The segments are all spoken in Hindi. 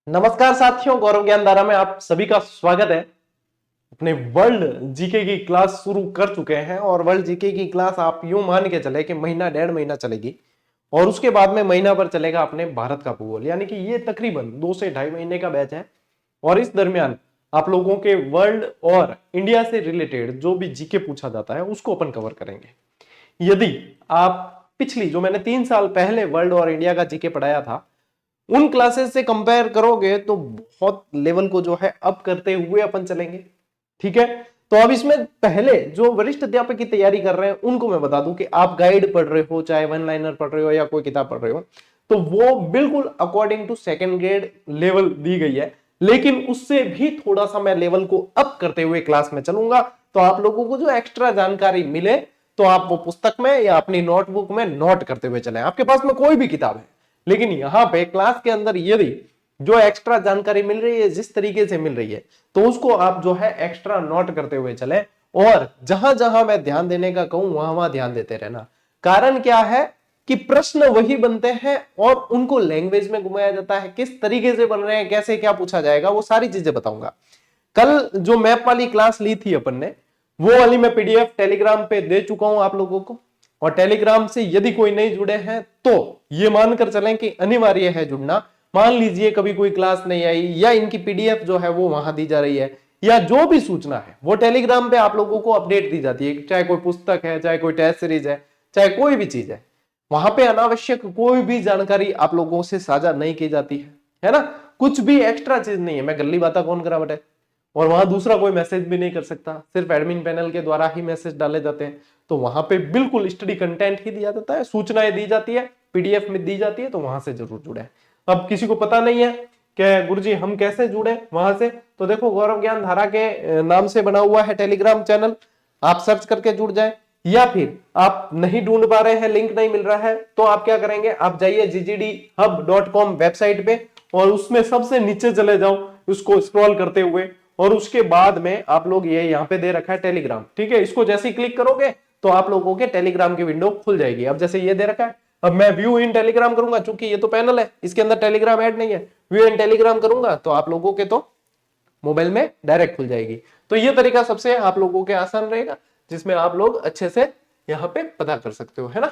नमस्कार साथियों, गौरव ज्ञान धारा में आप सभी का स्वागत है। अपने वर्ल्ड जीके की क्लास शुरू कर चुके हैं और वर्ल्ड जीके की क्लास आप यूं मान के चले कि महीना डेढ़ महीना चलेगी और उसके बाद में महीना भर चलेगा अपने भारत का भूगोल, यानी कि ये तकरीबन 2 से ढाई महीने का बैच है। और इस दरमियान आप लोगों के वर्ल्ड और इंडिया से रिलेटेड जो भी जीके पूछा जाता है उसको अपन कवर करेंगे। यदि आप पिछली जो मैंने 3 साल पहले वर्ल्ड और इंडिया का जीके पढ़ाया था उन क्लासेस से कंपेयर करोगे तो बहुत लेवल को जो है अप करते हुए अपन चलेंगे। ठीक है, तो अब इसमें पहले जो वरिष्ठ अध्यापक की तैयारी कर रहे हैं उनको मैं बता दूं कि आप गाइड पढ़ रहे हो, चाहे वन लाइनर पढ़ रहे हो या कोई किताब पढ़ रहे हो, तो वो बिल्कुल according to second grade level दी गई है, लेकिन उससे भी थोड़ा सा मैं लेवल को अप करते हुए क्लास में चलूंगा। तो आप लोगों को जो एक्स्ट्रा जानकारी मिले तो आप वो पुस्तक में या अपनी नोटबुक में नोट करते हुए चले। आपके पास में कोई भी किताब है, लेकिन यहां पे क्लास के अंदर यदि जो एक्स्ट्रा जानकारी मिल रही है जिस तरीके से मिल रही है तो उसको आप जो है एक्स्ट्रा नोट करते हुए चले और जहां जहां मैं ध्यान देने का कहूं वहां वहां ध्यान देते रहना। कारण क्या है कि प्रश्न वही बनते हैं और उनको लैंग्वेज में घुमाया जाता है, किस तरीके से बन रहे हैं, कैसे क्या पूछा जाएगा, वो सारी चीजें बताऊंगा। कल जो मैप वाली क्लास ली थी अपन ने, वो वाली मैं पीडीएफ टेलीग्राम पे दे चुका हूं आप लोगों को। और टेलीग्राम से यदि कोई नहीं जुड़े हैं तो ये मानकर चलें कि अनिवार्य है जुड़ना। मान लीजिए कभी कोई क्लास नहीं आई या इनकी पीडीएफ जो है वो वहां दी जा रही है या जो भी सूचना है वो टेलीग्राम पे आप लोगों को अपडेट दी जाती है, चाहे कोई पुस्तक है, चाहे कोई टेस्ट सीरीज है, चाहे कोई भी चीज है, वहां पे अनावश्यक कोई भी जानकारी आप लोगों से साझा नहीं की जाती है ना। कुछ भी एक्स्ट्रा चीज नहीं है, मैं गल्ली बात कौन करा बटे। और वहां दूसरा कोई मैसेज भी नहीं कर सकता, सिर्फ एडमिन पैनल के द्वारा ही मैसेज डाले जाते हैं। तो वहां पे बिल्कुल स्टडी कंटेंट ही दिया जाता है, सूचनाएं दी जाती है, पीडीएफ में दी जाती है, तो वहां से जरूर जुड़े। अब किसी को पता नहीं है कि गुरुजी हम कैसे जुड़े वहां से, तो देखो गौरव ज्ञान धारा के नाम से बना हुआ है टेलीग्राम चैनल, आप सर्च करके जुड़ जाए। या फिर आप नहीं ढूंढ पा रहे हैं, लिंक नहीं मिल रहा है, तो आप क्या करेंगे, आप जाइए ggdhub.com वेबसाइट पे और उसमें सबसे नीचे चले जाओ उसको स्क्रॉल करते हुए, और उसके बाद में आप लोग ये यहाँ पे दे रखा है टेलीग्राम। ठीक है, इसको जैसे ही क्लिक करोगे तो आप लोगों के टेलीग्राम की विंडो खुल जाएगी। अब जैसे ये दे रखा है, अब मैं व्यू इन टेलीग्राम करूंगा, चूंकि ये तो पैनल है इसके अंदर टेलीग्राम ऐड नहीं है, व्यू इन टेलीग्राम करूंगा तो आप लोगों के तो मोबाइल में डायरेक्ट खुल जाएगी। तो ये तरीका सबसे आप लोगों के आसान रहेगा जिसमें आप लोग अच्छे से यहाँ पे पता कर सकते हो, है ना।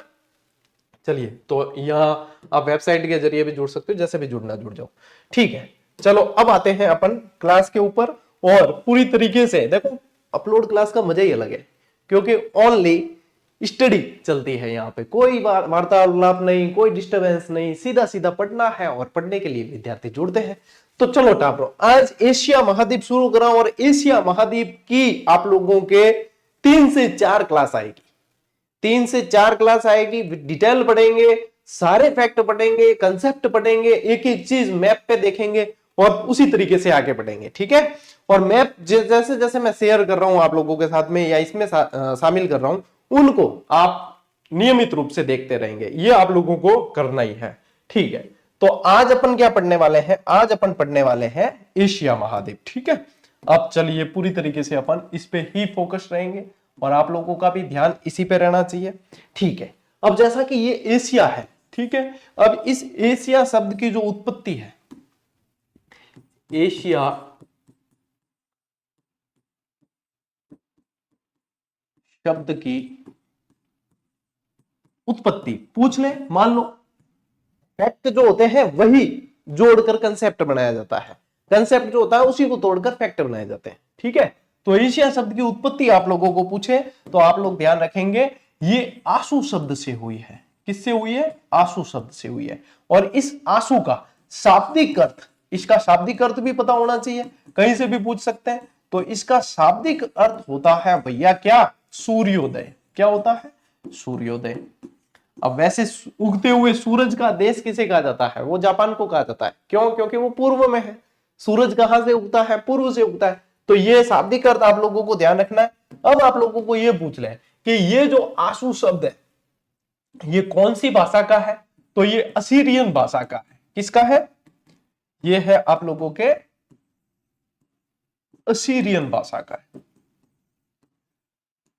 चलिए, तो यहाँ आप वेबसाइट के जरिए भी जुड़ सकते हो, जैसे भी जुड़ना जुड़ जाओ। ठीक है, चलो अब आते हैं अपन क्लास के ऊपर। और पूरी तरीके से देखो, अपलोड क्लास का मजा ही अलग है क्योंकि ओनली स्टडी चलती है, यहाँ पे कोई वार्तालाप नहीं, कोई डिस्टरबेंस नहीं, सीधा सीधा पढ़ना है और पढ़ने के लिए विद्यार्थी जुड़ते हैं। तो चलो टापरो, आज एशिया महाद्वीप शुरू करा और एशिया महाद्वीप की आप लोगों के 3 से 4 क्लास आएगी। 3 से 4 क्लास आएगी, डिटेल पढ़ेंगे, सारे फैक्ट पढ़ेंगे, कंसेप्ट पढ़ेंगे, एक एक चीज मैप पे देखेंगे और उसी तरीके से आगे बढ़ेंगे। ठीक है, और मैप जैसे जैसे मैं शेयर कर रहा हूं आप लोगों के साथ में या इसमें शामिल कर रहा हूं, उनको आप नियमित रूप से देखते रहेंगे, ये आप लोगों को करना ही है। ठीक है, तो आज अपन क्या पढ़ने वाले हैं, आज अपन पढ़ने वाले हैं एशिया महाद्वीप। ठीक है, अब चलिए पूरी तरीके से अपन इस पे ही फोकस रहेंगे और आप लोगों का भी ध्यान इसी पे रहना चाहिए। ठीक है, अब जैसा कि ये एशिया है, ठीक है, अब इस एशिया शब्द की जो उत्पत्ति है, एशिया शब्द की उत्पत्ति पूछ ले, मान लो फैक्ट जो होते हैं वही जोड़कर कंसेप्ट बनाया जाता है, कंसेप्ट जो होता है उसी को तोड़कर फैक्ट बनाए जाते हैं। ठीक है, तो एशिया शब्द की उत्पत्ति आप लोगों को पूछे तो आप लोग ध्यान रखेंगे ये आंसू शब्द से हुई है। किससे हुई है? आंसू शब्द से हुई है। और इस आंसू का शाब्दिक अर्थ, इसका शाब्दिक अर्थ भी पता होना चाहिए, कहीं से भी पूछ सकते हैं। तो इसका शाब्दिक अर्थ होता है भैया क्या? सूर्योदय। क्या होता है? सूर्योदय। अब वैसे उगते हुए सूरज का देश किसे कहा जाता है? वो जापान को कहा जाता है। क्यों? क्योंकि वो पूर्व में है। सूरज कहां से उगता है? पूर्व से उगता है। तो ये शाब्दिक अर्थ आप लोगों को ध्यान रखना है। अब आप लोगों को ये पूछ ले कि ये जो आंसू शब्द है ये कौन सी भाषा का है? तो ये असीरियन भाषा का है। किसका है? ये है आप लोगों के असीरियन भाषा का है।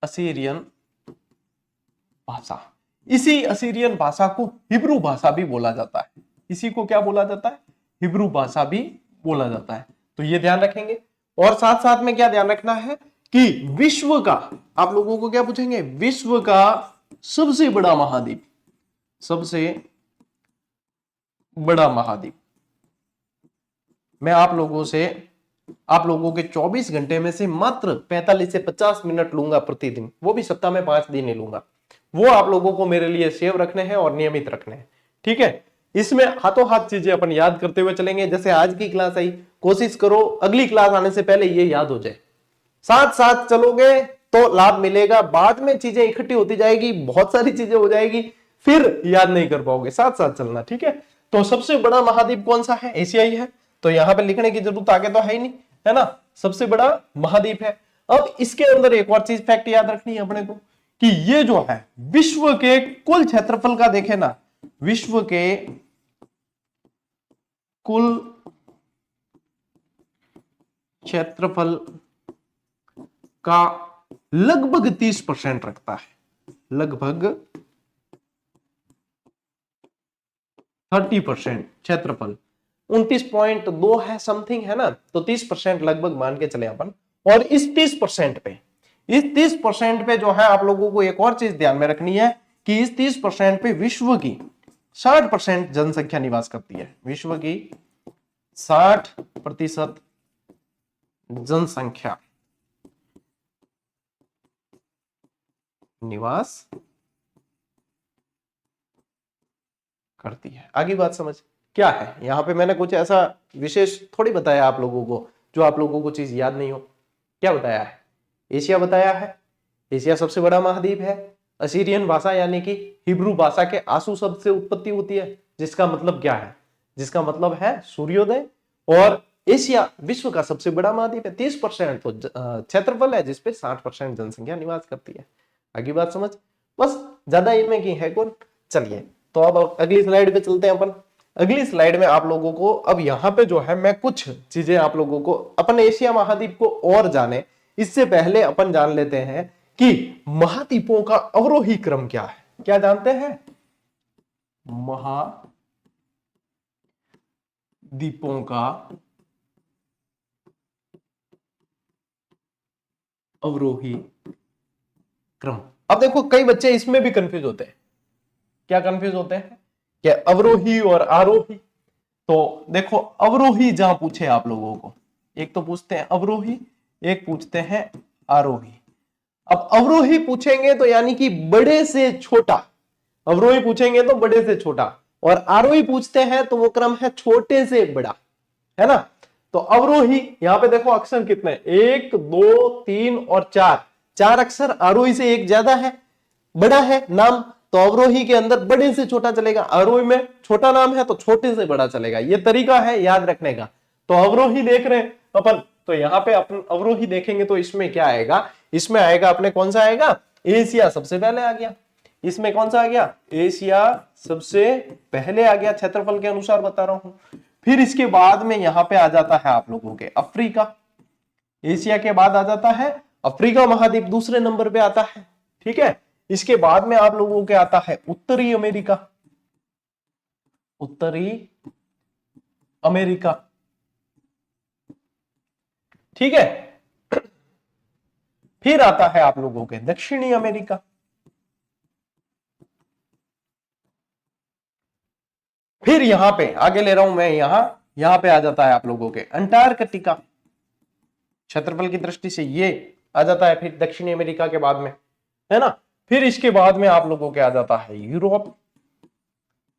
असीरियन भाषा। इसी असीरियन भाषा को हिब्रू भाषा भी बोला जाता है। इसी को क्या बोला जाता है? हिब्रू भाषा भी बोला जाता है। तो ये ध्यान रखेंगे। और साथ साथ में क्या ध्यान रखना है कि विश्व का, आप लोगों को क्या पूछेंगे, विश्व का सबसे बड़ा महाद्वीप, सबसे बड़ा महाद्वीप। मैं आप लोगों के 24 घंटे में से मात्र 45 से 50 मिनट लूंगा प्रतिदिन, वो भी सप्ताह में 5 दिन ही लूंगा। वो आप लोगों को मेरे लिए सेव रखने हैं और नियमित रखने हैं, ठीक है। इसमें हाथों हाथ चीजें अपन याद करते हुए चलेंगे। जैसे आज की क्लास आई, कोशिश करो अगली क्लास आने से पहले ये याद हो जाए। साथ साथ चलोगे तो लाभ मिलेगा, बाद में चीजें इकट्ठी होती जाएगी, बहुत सारी चीजें हो जाएगी, फिर याद नहीं कर पाओगे। साथ साथ चलना, ठीक है। तो सबसे बड़ा महाद्वीप कौन सा है, एशिया ही है। तो यहां पे लिखने की जरूरत आगे तो है ही नहीं, है ना, सबसे बड़ा महाद्वीप है। अब इसके अंदर एक और चीज फैक्ट याद रखनी है अपने को कि ये जो है विश्व के कुल क्षेत्रफल का देखे ना, विश्व के कुल क्षेत्रफल का लगभग 30% रखता है, लगभग 30% क्षेत्रफल। 29.2 है समथिंग, है ना। तो 30% लगभग मान के चले अपन। और इस 30% पे जो है आप लोगों को एक और चीज ध्यान में रखनी है कि इस 30% पे विश्व की 60% जनसंख्या निवास करती है। विश्व की 60% जनसंख्या निवास करती है। आगे बात समझ क्या है, यहां पे मैंने कुछ ऐसा विशेष थोड़ी बताया आप लोगों को जो आप लोगों को चीज याद नहीं हो। क्या बताया है, एशिया बताया है। एशिया सबसे बड़ा महाद्वीप है। असीरियन भाषा यानी कि हिब्रू भाषा के आंसू शब्द से उत्पत्ति होती है, जिसका मतलब क्या है, जिसका मतलब है सूर्योदय। और एशिया विश्व का सबसे बड़ा महाद्वीप है। 30% तो क्षेत्रफल है जिसपे 60% जनसंख्या निवास करती है। आगे बात समझ, बस ज्यादा इनमें की है कौन। चलिए तो अब अगली स्लाइड पे चलते हैं अपन। अगली स्लाइड में आप लोगों को अब यहाँ पे जो है मैं कुछ चीजें आप लोगों को अपन एशिया महाद्वीप को और जाने इससे पहले अपन जान लेते हैं कि महाद्वीपों का अवरोही क्रम क्या है। क्या जानते हैं, महाद्वीपों का अवरोही क्रम। अब देखो कई बच्चे इसमें भी कंफ्यूज होते हैं। क्या कंफ्यूज होते हैं, क्या अवरोही और आरोही। तो देखो अवरोही जहां पूछे आप लोगों को, एक तो पूछते हैं अवरोही, एक पूछते हैं आरोही। अब अवरोही पूछेंगे तो यानी कि बड़े से छोटा, अवरोही पूछेंगे तो बड़े से छोटा, और आरोही पूछते हैं तो वो क्रम है छोटे से बड़ा, है ना। तो अवरोही यहां पे देखो अक्षर कितने, 1 2 3 और 4, 4 अक्षर। आरोही से एक ज्यादा है, बड़ा है नाम, तो अवरोही के अंदर बड़े से छोटा चलेगा। आरोही में छोटा नाम है तो छोटे से बड़ा चलेगा। ये तरीका है याद रखने का। तो अवरोही देख रहे हैं अपन, तो यहाँ पे अपन अवरोही देखेंगे तो इसमें क्या आएगा, इसमें आएगा अपने कौन सा आएगा, एशिया सबसे पहले आ गया। इसमें कौन सा आ गया, एशिया सबसे पहले आ गया, क्षेत्रफल के अनुसार बता रहा हूं। फिर इसके बाद में यहां पे आ जाता है आप लोगों के अफ्रीका। एशिया के बाद आ जाता है अफ्रीका महाद्वीप, दूसरे नंबर पे आता है, ठीक है। इसके बाद में आप लोगों के आता है उत्तरी अमेरिका, उत्तरी अमेरिका, ठीक है। फिर आता है आप लोगों के दक्षिणी अमेरिका, फिर यहां पे आगे ले रहा हूं मैं, यहां पे आ जाता है आप लोगों के अंटार्कटिका। क्षेत्रफल की दृष्टि से ये आ जाता है फिर दक्षिणी अमेरिका के बाद में, है ना। फिर इसके बाद में आप लोगों के आ जाता है यूरोप।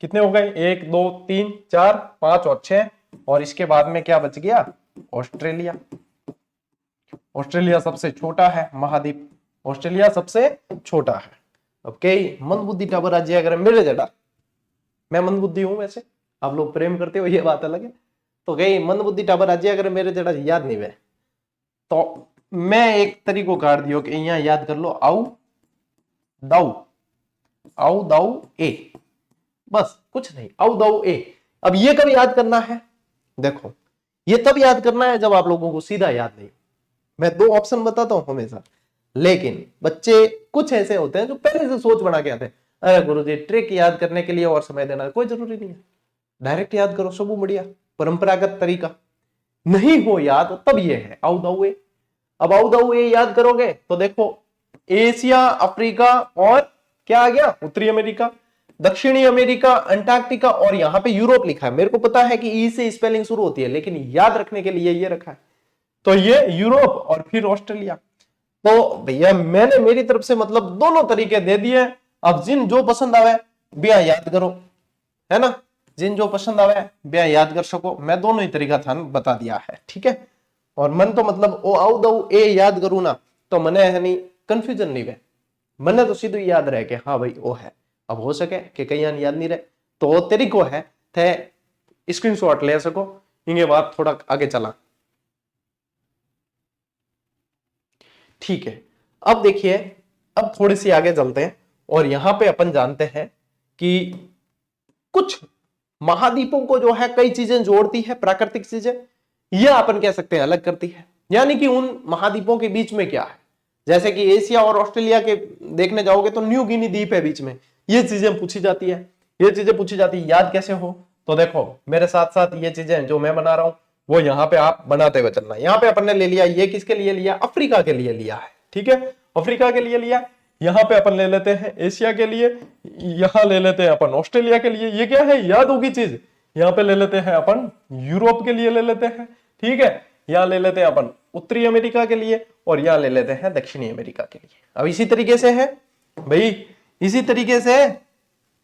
कितने हो गए, 1 2 3 4 5 और 6, और इसके बाद में क्या बच गया, ऑस्ट्रेलिया। ऑस्ट्रेलिया सबसे छोटा है महाद्वीप, ऑस्ट्रेलिया सबसे छोटा है। अब कई मंदबुद्धि टाबर राज्य अगर मेरे जड़ा, मैं मंदबुद्धि हूं वैसे, आप लोग प्रेम करते हो ये बात अलग है। तो कई मंदबुद्धि टाबर राज्य अगर मेरे जड़ा याद नहीं वे, तो मैं एक तरीको काट दियो कि यहाँ याद कर लो, आओ दाऊ ए, बस कुछ नहीं, आओ दाऊ ए। अब ये कब याद करना है, देखो ये तब याद करना है जब आप लोगों को सीधा याद नहीं। मैं 2 ऑप्शन बताता हूं हमेशा, लेकिन बच्चे कुछ ऐसे होते हैं जो पहले से सोच बना के आते हैं, अरे गुरुजी ट्रिक याद करने के लिए और समय देना, कोई जरूरी नहीं है, डायरेक्ट याद करो, सब बढ़िया परंपरागत तरीका। नहीं हो याद तब ये है आउ दाउ ए। अब आउ दाउ ए याद करोगे तो देखो एशिया, अफ्रीका और क्या आ गया, उत्तरी अमेरिका, दक्षिणी अमेरिका, अंटार्कटिका और यहां पे यूरोप लिखा है। मेरे को पता है कि ई से स्पेलिंग शुरू होती है, लेकिन याद रखने के लिए ये रखा है। तो ये यूरोप और फिर ऑस्ट्रेलिया। तो भैया मैंने मेरी तरफ से मतलब दोनों तरीके दे दिए। अब जिन जो पसंद आवे बिया याद करो, है ना, जिन जो पसंद आवे बिया याद कर सको। मैं दोनों ही तरीका था बता दिया है, ठीक है। और मन तो मतलब ओ आउ दऊ ए याद करूं ना तो मने है नहीं कंफ्यूजन नहीं वे, मने तो सीधू याद रहे कि हाँ भाई वो है। अब हो सके कि कई याद नहीं रहे तो तेरी को है थे स्क्रीनशॉट ले सको। इंगे बात थोड़ा आगे चला, ठीक है। अब देखिए, अब थोड़ी सी आगे चलते हैं और यहां पे अपन जानते हैं कि कुछ महाद्वीपों को जो है कई चीजें जोड़ती है, प्राकृतिक चीजें, यह अपन कह सकते हैं अलग करती है। यानी कि उन महाद्वीपों के बीच में क्या है, जैसे कि एशिया और ऑस्ट्रेलिया के देखने जाओगे तो न्यू गिनी द्वीप है बीच में, ये चीजें पूछी जाती है। ये चीजें पूछी जाती है, याद कैसे हो तो देखो मेरे साथ साथ ये चीजें जो मैं बना रहा हूं वो यहाँ पे आप बनाते हुए चलना। यहाँ पे अपन ने ले लिया, ये किसके लिए लिया, अफ्रीका के लिए लिया है, ठीक है, अफ्रीका के लिए लिया। यहाँ पे अपन ले लेते हैं एशिया के लिए, यहाँ ले लेते हैं अपन ऑस्ट्रेलिया के लिए, ये क्या है याद होगी चीज। यहाँ पे ले लेते हैं अपन यूरोप के लिए ले लेते हैं, ठीक है, यहाँ ले लेते हैं अपन उत्तरी अमेरिका के लिए और यहाँ ले लेते हैं दक्षिणी अमेरिका के लिए। अब इसी तरीके से है भाई, इसी तरीके से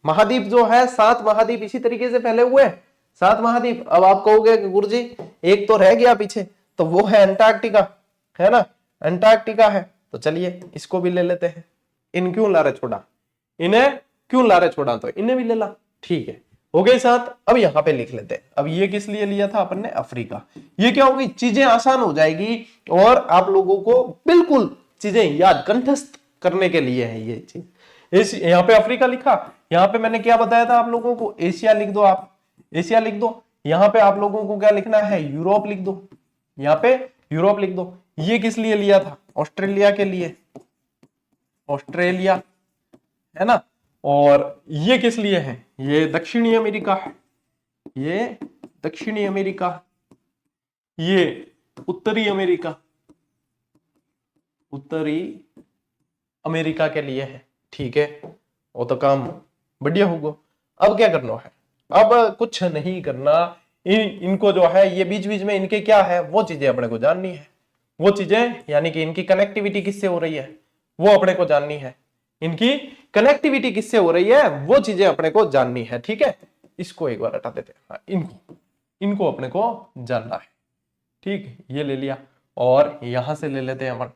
महाद्वीप जो है 7 महाद्वीप इसी तरीके से फैले हुए हैं, 7 महाद्वीप। अब आप कहोगे कि गुरुजी एक तो रह गया पीछे, तो वो है अंटार्कटिका, है ना, अंटार्कटिका है। तो चलिए इसको भी ले लेते हैं। इन क्यों ला रहे छोड़ा, इन्हें क्यों ला रहे छोड़ा, तो इन्हें भी ले ला, ठीक है, हो गए साथ। अब यहां पे लिख लेते हैं। अब ये किस लिए लिया था अपन ने, अफ्रीका। ये क्या होगी, चीजें आसान हो जाएगी और आप लोगों को बिल्कुल चीजें याद कंठस्थ करने के लिए है ये चीज। यहाँ पे अफ्रीका लिखा, यहाँ पे मैंने क्या बताया था आप लोगों को, एशिया लिख दो, आप एशिया लिख दो। यहाँ पे आप लोगों को क्या लिखना है, यूरोप लिख दो, यहाँ पे यूरोप लिख दो। ये किस लिए लिया था, ऑस्ट्रेलिया के लिए, ऑस्ट्रेलिया, है ना। और ये किस लिए है, ये दक्षिणी अमेरिका है, ये दक्षिणी अमेरिका, ये उत्तरी अमेरिका, उत्तरी अमेरिका के लिए है, ठीक है। वो तो काम बढ़िया होगा। अब क्या करना है, अब कुछ नहीं करना, इनको जो है ये बीच बीच में इनके क्या है वो चीजें अपने को जाननी है। वो चीजें यानी कि इनकी कनेक्टिविटी किससे हो रही है वो अपने को जाननी है, इनकी कनेक्टिविटी किससे हो रही है वो चीजें अपने को जाननी है, ठीक है। इसको एक बार हटा देते हैं, हाँ, इनको अपने को जानना है, ठीक। ये ले लिया और यहां से ले लेते हैं अपन,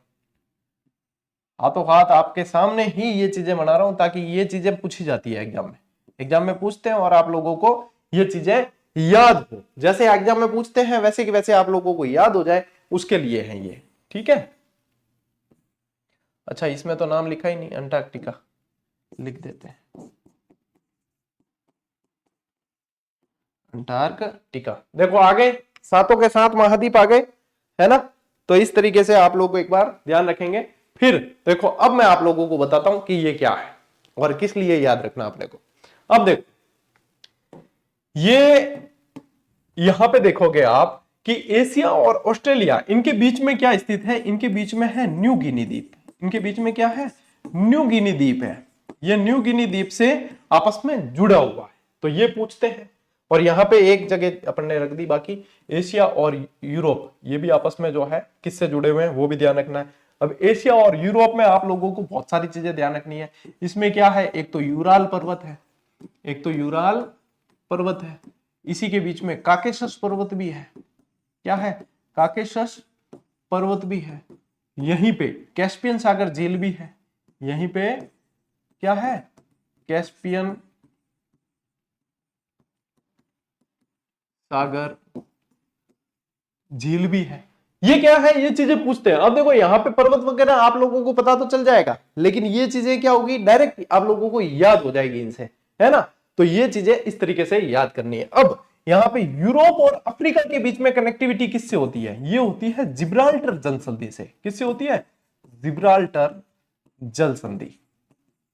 हाथों हाथ आपके सामने ही ये चीजें बना रहा हूं ताकि ये चीजें पूछी जाती है एग्जाम में, एग्जाम में पूछते हैं और आप लोगों को ये चीजें याद हो, जैसे एग्जाम में पूछते हैं वैसे कि वैसे आप लोगों को याद हो जाए, उसके लिए है ये, ठीक है। अच्छा इसमें तो नाम लिखा ही नहीं, अंटार्कटिका लिख देते हैं, अंटार्कटिका। देखो आ गए, सातों के साथ महाद्वीप आ गए, है ना। तो इस तरीके से आप लोग एक बार ध्यान रखेंगे। फिर देखो अब मैं आप लोगों को बताता हूं कि ये क्या है और किस लिए याद रखना अपने को। अब देखो ये यहां पे देखोगे आप कि एशिया और ऑस्ट्रेलिया इनके बीच में क्या स्थित है, इनके बीच में है न्यू गिनी द्वीप, इनके बीच में क्या है, न्यू गिनी द्वीप है। ये न्यू गिनी द्वीप से आपस में जुड़ा हुआ है, तो ये पूछते हैं। और यहां पे एक जगह अपन ने रख दी बाकी, एशिया और यूरोप, ये भी आपस में जो है किससे जुड़े हुए हैं वो भी ध्यान रखना है। अब एशिया और यूरोप में आप लोगों को बहुत सारी चीजें ध्यान रखनी है। इसमें क्या है, एक तो यूराल पर्वत है, एक तो यूराल पर्वत है, इसी के बीच में काकेशस पर्वत भी है, क्या है, काकेशस पर्वत भी है, यहीं पे कैस्पियन सागर झील भी है, यहीं पे क्या है, कैस्पियन सागर झील भी है। ये क्या है, ये चीजें पूछते हैं। अब देखो यहाँ पे पर्वत वगैरह आप लोगों को पता तो चल जाएगा, लेकिन ये चीजें क्या होगी, डायरेक्ट आप लोगों को याद हो जाएगी इनसे, है ना। तो ये चीजें इस तरीके से याद करनी है। अब यहाँ पे यूरोप और अफ्रीका के बीच में कनेक्टिविटी किससे होती है, ये होती है जिब्राल्टर जल संधि से। किससे होती है, जिब्राल्टर जल संधि,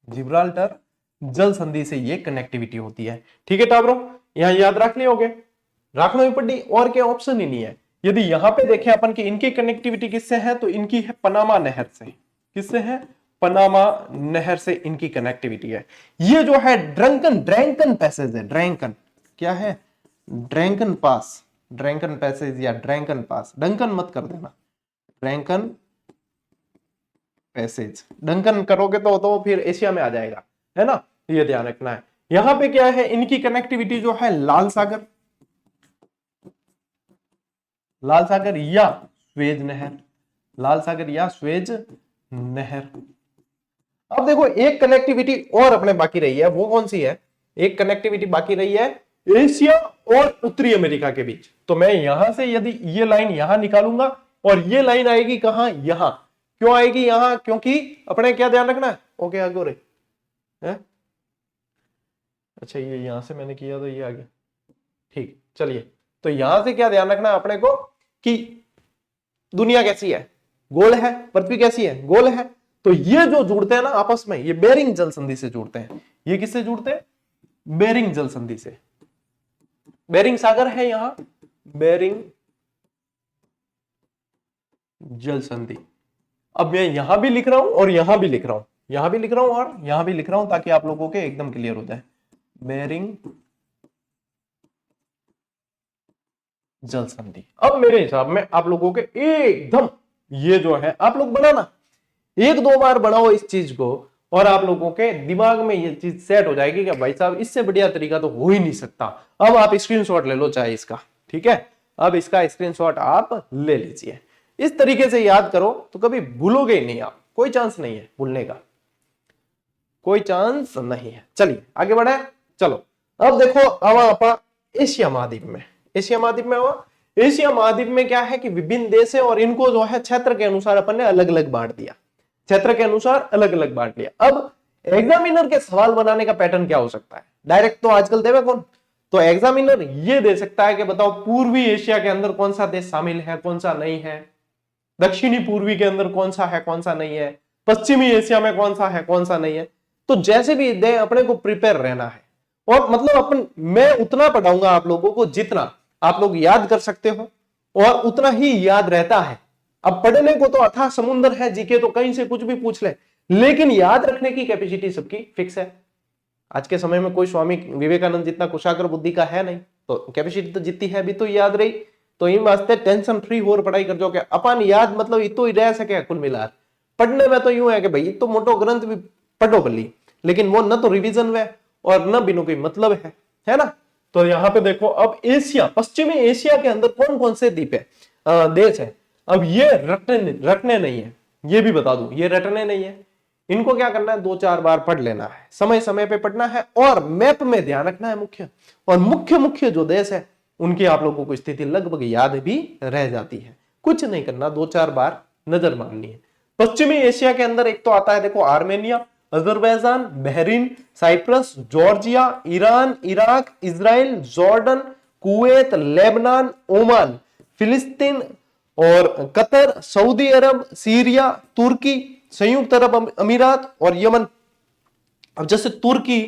जिब्राल्टर जल संधि से ये कनेक्टिविटी होती है, ठीक है टाबरो। यहां याद रख लिए होगे, रखना भी पड़ी और क्या ऑप्शन ही नहीं है। यदि यहां पे देखें अपन की इनकी कनेक्टिविटी किससे है, तो इनकी है पनामा नहर से। किससे है? पनामा नहर से इनकी कनेक्टिविटी है। ये जो है ड्रैंकन पैसेज है। ड्रैंकन क्या है? ड्रैंकन पास, ड्रैंकन पैसेज या ड्रैंकन पास। डंकन मत कर देना, ड्रैंकन पैसेज। डंकन करोगे तो फिर एशिया में आ जाएगा, है ना, ये ध्यान रखना है। यहां पे क्या है, इनकी कनेक्टिविटी जो है लाल सागर, लाल सागर या स्वेज नहर, लाल सागर या स्वेज नहर। अब देखो एक कनेक्टिविटी और अपने बाकी रही है, वो कौन सी है? एक कनेक्टिविटी बाकी रही है एशिया और उत्तरी अमेरिका के बीच। तो मैं यहां से यदि ये लाइन यहां निकालूंगा और ये लाइन आएगी कहां? यहां। क्यों आएगी यहां? क्योंकि अपने क्या ध्यान रखना है? ओके आगे रे है? अच्छा ये यहां से मैंने किया तो ये आ गया, ठीक। चलिए, तो यहां से क्या ध्यान रखना है अपने को कि दुनिया कैसी है? गोल है। पृथ्वी कैसी है? गोल है। तो ये जो जुड़ते हैं ना आपस में, ये बेरिंग जल संधि से जुड़ते हैं। ये किससे जुड़ते हैं? बेरिंग जल संधि से। बेरिंग सागर है यहां, बेरिंग जल संधि। अब मैं यहां भी लिख रहा हूं और यहां भी लिख रहा हूं, यहां भी लिख रहा हूं और यहां भी लिख रहा हूं, ताकि आप लोगों के एकदम क्लियर हो जाए। बेरिंग जल संधि। अब मेरे हिसाब में आप लोगों के एकदम ये जो है आप लोग बनाना, एक दो बार बनाओ इस चीज को और आप लोगों के दिमाग में ये चीज सेट हो जाएगी कि भाई साहब इससे बढ़िया तरीका तो हो ही नहीं सकता। अब आप स्क्रीनशॉट ले लो चाहे इसका, ठीक है? अब इसका स्क्रीनशॉट आप ले लीजिए। इस तरीके से याद करो तो कभी भूलोगे ही नहीं आप, कोई चांस नहीं है भूलने का, कोई चांस नहीं है। चलिए आगे बढ़े। चलो अब देखो, अब आप एशिया महाद्वीप में, एशिया महाद्वीप में हुआ। एशिया महाद्वीप में क्या है कि विभिन्न देश है और इनको जो है क्षेत्र के अनुसार अपन ने अलग अलग बांट दिया, क्षेत्र के अनुसार अलग अलग बांट लिया। अब एग्जामिनर के सवाल बनाने का पैटर्न क्या हो सकता है? डायरेक्ट तो आजकल देवे कौन? तो एग्जामिनर ये दे सकता है कि बताओ पूर्वी एशिया के अंदर कौन सा देश शामिल है, कौन सा नहीं है, दक्षिणी पूर्वी के अंदर कौन सा है, कौन सा नहीं है, पश्चिमी एशिया में कौन सा है, कौन सा नहीं है। तो जैसे भी दे अपने को प्रिपेयर रहना है। और मतलब अपन, मैं उतना पढ़ाऊंगा आप लोगों को जितना आप लोग याद कर सकते हो और उतना ही याद रहता है। अब पढ़ने को तो अथाह समुद्र है, जीके तो कहीं से कुछ भी पूछ ले, लेकिन याद रखने की कैपेसिटी सबकी फिक्स है। आज के समय में कोई स्वामी विवेकानंद जितना कुशाग्र बुद्धि का है नहीं, तो कैपेसिटी तो जितनी है अभी तो याद रही। तो इन वास्ते टेंशन फ्री होकर पढ़ाई कर जो, अपन याद मतलब इतो ही रह सके कुल मिला। पढ़ने में तो यूं है कि भाई तो मोटो ग्रंथ भी पढ़ो भली, लेकिन वो न तो रिविजन में और न बिनो कोई मतलब है ना। तो यहां पे देखो, अब एशिया, पश्चिमी एशिया के अंदर कौन कौन से द्वीप है, देश है। अब ये रटने नहीं है, ये भी बता दूं, ये रटने नहीं है। इनको क्या करना है, दो चार बार पढ़ लेना है, समय समय पे पढ़ना है और मैप में ध्यान रखना है मुख्य। और मुख्य जो देश है उनकी आप लोगों को स्थिति लगभग याद भी रह जाती है। कुछ नहीं करना, दो चार बार नजर मारनी है। पश्चिमी एशिया के अंदर एक तो आता है देखो Armenia, Azerbaijan, Bahrain, Cyprus, Georgia, Iran, Iraq, Israel, Jordan, Kuwait, Lebanon, Oman, फिलिस्तीन और Qatar, Saudi Arab, Syria, Turkey, संयुक्त अरब अमीरात और यमन। अब जैसे तुर्की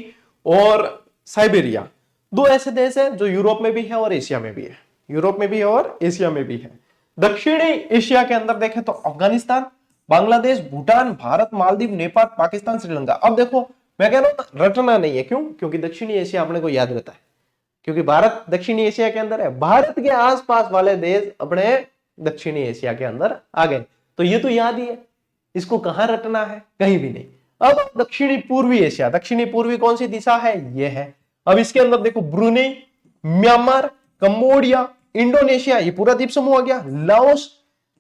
और साइबेरिया दो ऐसे देश हैं जो यूरोप में भी है और एशिया में भी है, यूरोप में भी है और एशिया में भी है। दक्षिणी एशिया के अंदर देखें तो अफगानिस्तान, बांग्लादेश, भूटान, भारत, मालदीव, नेपाल, पाकिस्तान, श्रीलंका। अब देखो मैं कह रहा हूं रटना नहीं है, क्यों? क्योंकि दक्षिणी एशिया अपने को याद रहता है, क्योंकि भारत दक्षिणी एशिया के अंदर है। भारत के आसपास वाले देश अपने दक्षिणी एशिया के अंदर आ गए, तो ये तो याद ही है, इसको कहां रटना है? कहीं भी नहीं। अब दक्षिणी पूर्वी एशिया, दक्षिणी पूर्वी कौन सी दिशा है? ये है। अब इसके अंदर देखो ब्रुनेई, म्यांमार, कंबोडिया, इंडोनेशिया, ये पूरा द्वीप समूह आ गया, Laos,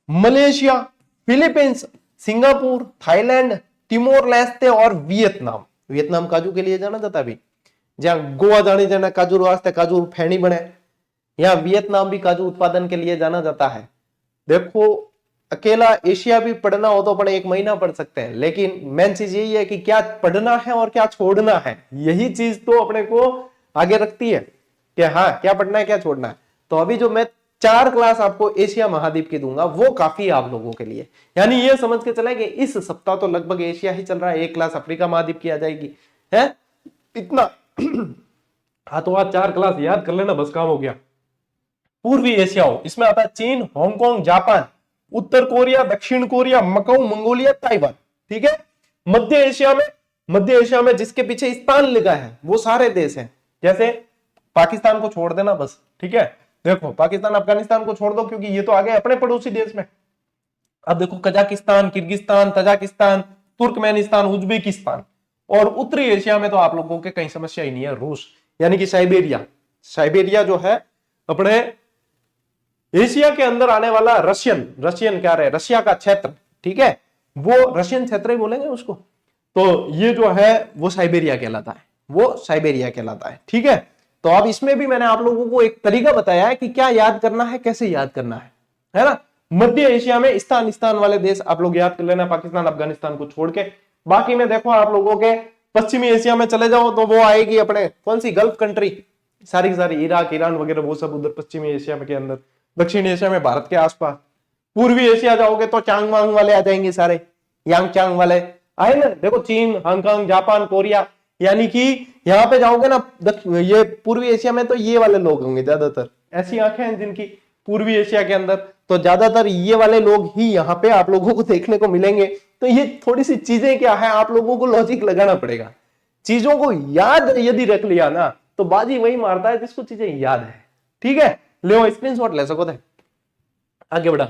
Malaysia, Philippines, Singapore, Thailand, Timor Leste और वियतनाम। वियतनाम काजू के लिए जाना जाता है अभी, जहां गोवा जाने जाना काजू वास्ते काजू फैनी बने, यहां वियतनाम भी काजू उत्पादन के लिए जाना जाता है। देखो अकेला एशिया भी पढ़ना हो तो अपन एक महीना पढ़ सकते हैं, लेकिन मेन चीज यही है कि क्या पढ़ना है और क्या छोड़ना है, यही चीज तो अपने को आगे रखती है कि हाँ क्या पढ़ना है क्या छोड़ना है। तो अभी जो मैं 4 क्लास आपको एशिया महाद्वीप की दूंगा वो काफी है आप लोगों के लिए, यानी ये समझ के चले कि इस सप्ताह तो लगभग एशिया ही चल रहा है, 1 क्लास अफ्रीका महाद्वीप की आ जाएगी, है इतना। हाँ तो आज 4 क्लास याद कर लेना, बस काम हो गया। पूर्वी एशिया हो, इसमें आता है चीन, हांगकांग, जापान, उत्तर कोरिया, दक्षिण कोरिया, मकाऊ, मंगोलिया, ताइवान। ठीक है। मध्य एशिया में जिसके पीछे स्थान लिखा है वो सारे देश हैं। जैसे पाकिस्तान को छोड़ देना बस। ठीक है। देखो पाकिस्तान अफगानिस्तान को छोड़ दो क्योंकि ये तो आ गए अपने पड़ोसी देश में। अब देखो Kazakhstan, Kyrgyzstan, Tajikistan, Turkmenistan, Uzbekistan. और उत्तरी एशिया में तो आप लोगों के कहीं समस्या ही नहीं है, रूस यानी कि साइबेरिया जो है अपने एशिया के अंदर आने वाला रशियन क्या रहे, रशिया का क्षेत्र। ठीक है। वो रशियन क्षेत्र ही बोलेंगे उसको। तो ये जो है वो साइबेरिया कहलाता है। ठीक है। तो अब इसमें भी मैंने आप लोगों को एक तरीका बताया है कि क्या याद करना है, कैसे याद करना है ना। मध्य एशिया में स्थान वाले देश आप लोग याद कर लेना, पाकिस्तान अफगानिस्तान को छोड़ के। बाकी में देखो आप लोगों के पश्चिमी एशिया में चले जाओ तो वो आएगी अपने कौन सी गल्फ कंट्री, सारी की सारी इराक, ईरान वगैरह, वो सब उधर पश्चिमी एशिया के अंदर। दक्षिण एशिया में भारत के आसपास। पूर्वी एशिया जाओगे तो चांग वांग वाले आ जाएंगे, सारे यांग चांग वाले आए ना। देखो चीन, हांगकांग, जापान, कोरिया, यानी कि यहां पे जाओगे ना ये पूर्वी एशिया में तो ये वाले लोग होंगे ज्यादातर। ऐसी आंखें हैं जिनकी पूर्वी एशिया के अंदर, तो ज्यादातर ये वाले लोग ही यहाँ पे आप लोगों को देखने को मिलेंगे। तो ये थोड़ी सी चीजें क्या है, आप लोगों को लॉजिक लगाना पड़ेगा। चीजों को याद यदि रख लिया ना तो बाजी वही मारता है जिसको चीजें याद है। ठीक है। ले स्क्रीनशॉट ले सको थे। आगे बढ़ा।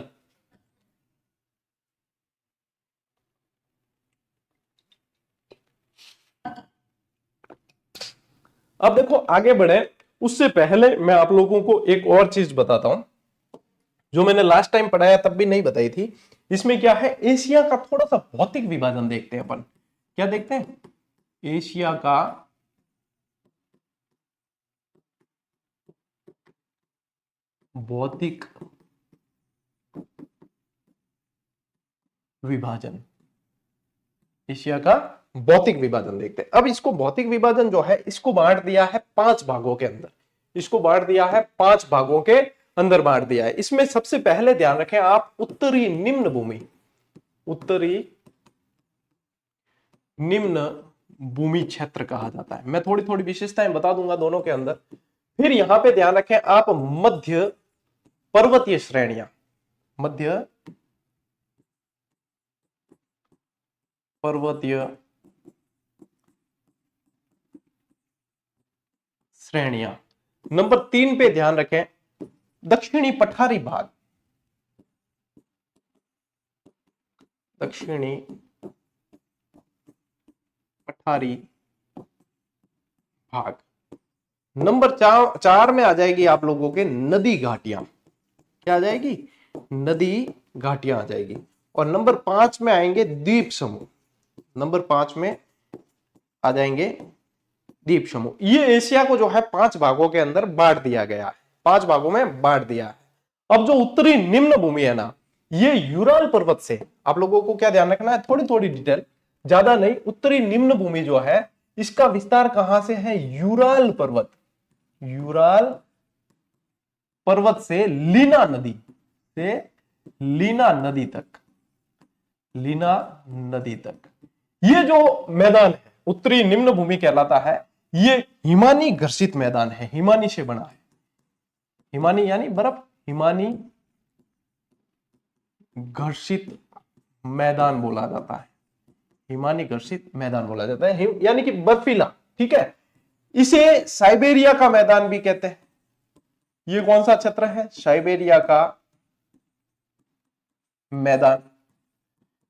अब देखो आगे बढ़े उससे पहले मैं आप लोगों को एक और चीज बताता हूं जो मैंने लास्ट टाइम पढ़ाया तब भी नहीं बताई थी। इसमें क्या है, एशिया का थोड़ा सा भौतिक विभाजन देखते हैं अपन। क्या देखते हैं? एशिया का भौतिक विभाजन। एशिया का भौतिक विभाजन देखते हैं। अब इसको भौतिक विभाजन जो है इसको बांट दिया है 5 भागों के अंदर। इसको बांट दिया है 5 भागों के अंदर बांट दिया है। इसमें सबसे पहले ध्यान रखें आप, उत्तरी निम्न भूमि, उत्तरी निम्न भूमि क्षेत्र कहा जाता है। मैं थोड़ी थोड़ी विशेषताएं बता दूंगा दोनों के अंदर। फिर यहां पे ध्यान रखें आप, मध्य पर्वतीय श्रेणियां, मध्य पर्वतीय श्रेणियां। नंबर 3 पे ध्यान रखें दक्षिणी पठारी भाग, दक्षिणी पठारी भाग। नंबर 4 में आ जाएगी आप लोगों के नदी घाटियां। क्या आ जाएगी? नदी घाटियां आ जाएगी। और नंबर 5 में आएंगे द्वीप समूह। नंबर 5 में आ जाएंगे द्वीप समूह। ये एशिया को जो है 5 भागों के अंदर बांट दिया गया है, 5 भागों में बांट दिया है। अब जो उत्तरी निम्न भूमि है ना, ये यूराल पर्वत से, आप लोगों को क्या ध्यान रखना है, थोड़ी थोड़ी डिटेल, ज्यादा नहीं। उत्तरी निम्न भूमि जो है इसका विस्तार कहां से है? यूराल पर्वत, यूराल पर्वत से लीना नदी तक, लीना नदी तक। ये जो मैदान है उत्तरी निम्न भूमि कहलाता है। ये हिमानी घर्षित मैदान है, हिमानी से बना है। हिमानी यानी बर्फ, हिमानी घर्षित मैदान बोला जाता है, हिमानी घर्षित मैदान बोला जाता है, यानी कि बर्फीला। ठीक है। इसे साइबेरिया का मैदान भी कहते हैं। ये कौन सा क्षेत्र है? साइबेरिया का मैदान।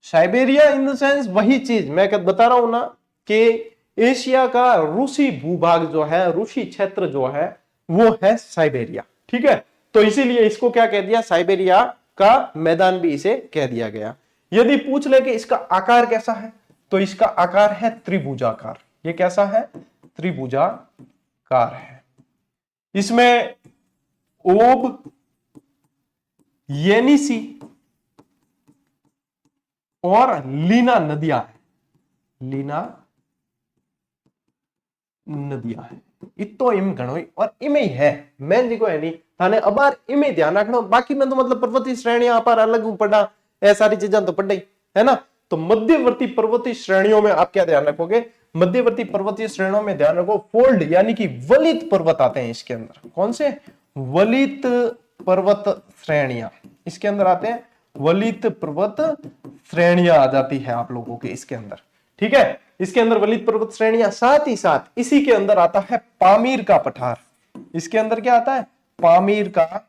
साइबेरिया इन द सेंस वही चीज मैं बता रहा हूं ना कि एशिया का रूसी भूभाग जो है, रूसी क्षेत्र जो है वो है साइबेरिया। ठीक है। तो इसीलिए इसको क्या कह दिया? साइबेरिया का मैदान भी इसे कह दिया गया। यदि पूछ ले कि इसका आकार कैसा है, तो इसका आकार है त्रिभुजाकार। ये कैसा है? त्रिभुजाकार है। इसमें ओब, येनिसी और लीना नदियां है, लीना नदियां है। इतो इम घणोई और इमे ही है, मैं जी को है नहीं थाने अबार इमे ध्यान रखना। बाकी में तो मतलब पर्वतीय श्रेणियां पर अलग पढ़ा, ये सारी चीजें तो पढ़ ही है ना। तो मध्यवर्ती पर्वतीय श्रेणियों में आप क्या ध्यान रखोगे? मध्यवर्ती पर्वतीय श्रेणियों में ध्यान रखो फोल्ड यानी कि वलित पर्वत आते हैं इसके अंदर। कौन से? वलित पर्वत श्रेणियां, इसके अंदर आते हैं वलित पर्वत श्रेणियां आ जाती है आप लोगों के इसके अंदर। ठीक है, इसके अंदर वलित पर्वत श्रेणियां, साथ ही साथ इसी के अंदर आता है पामीर का पठार। इसके अंदर क्या आता है? पामीर का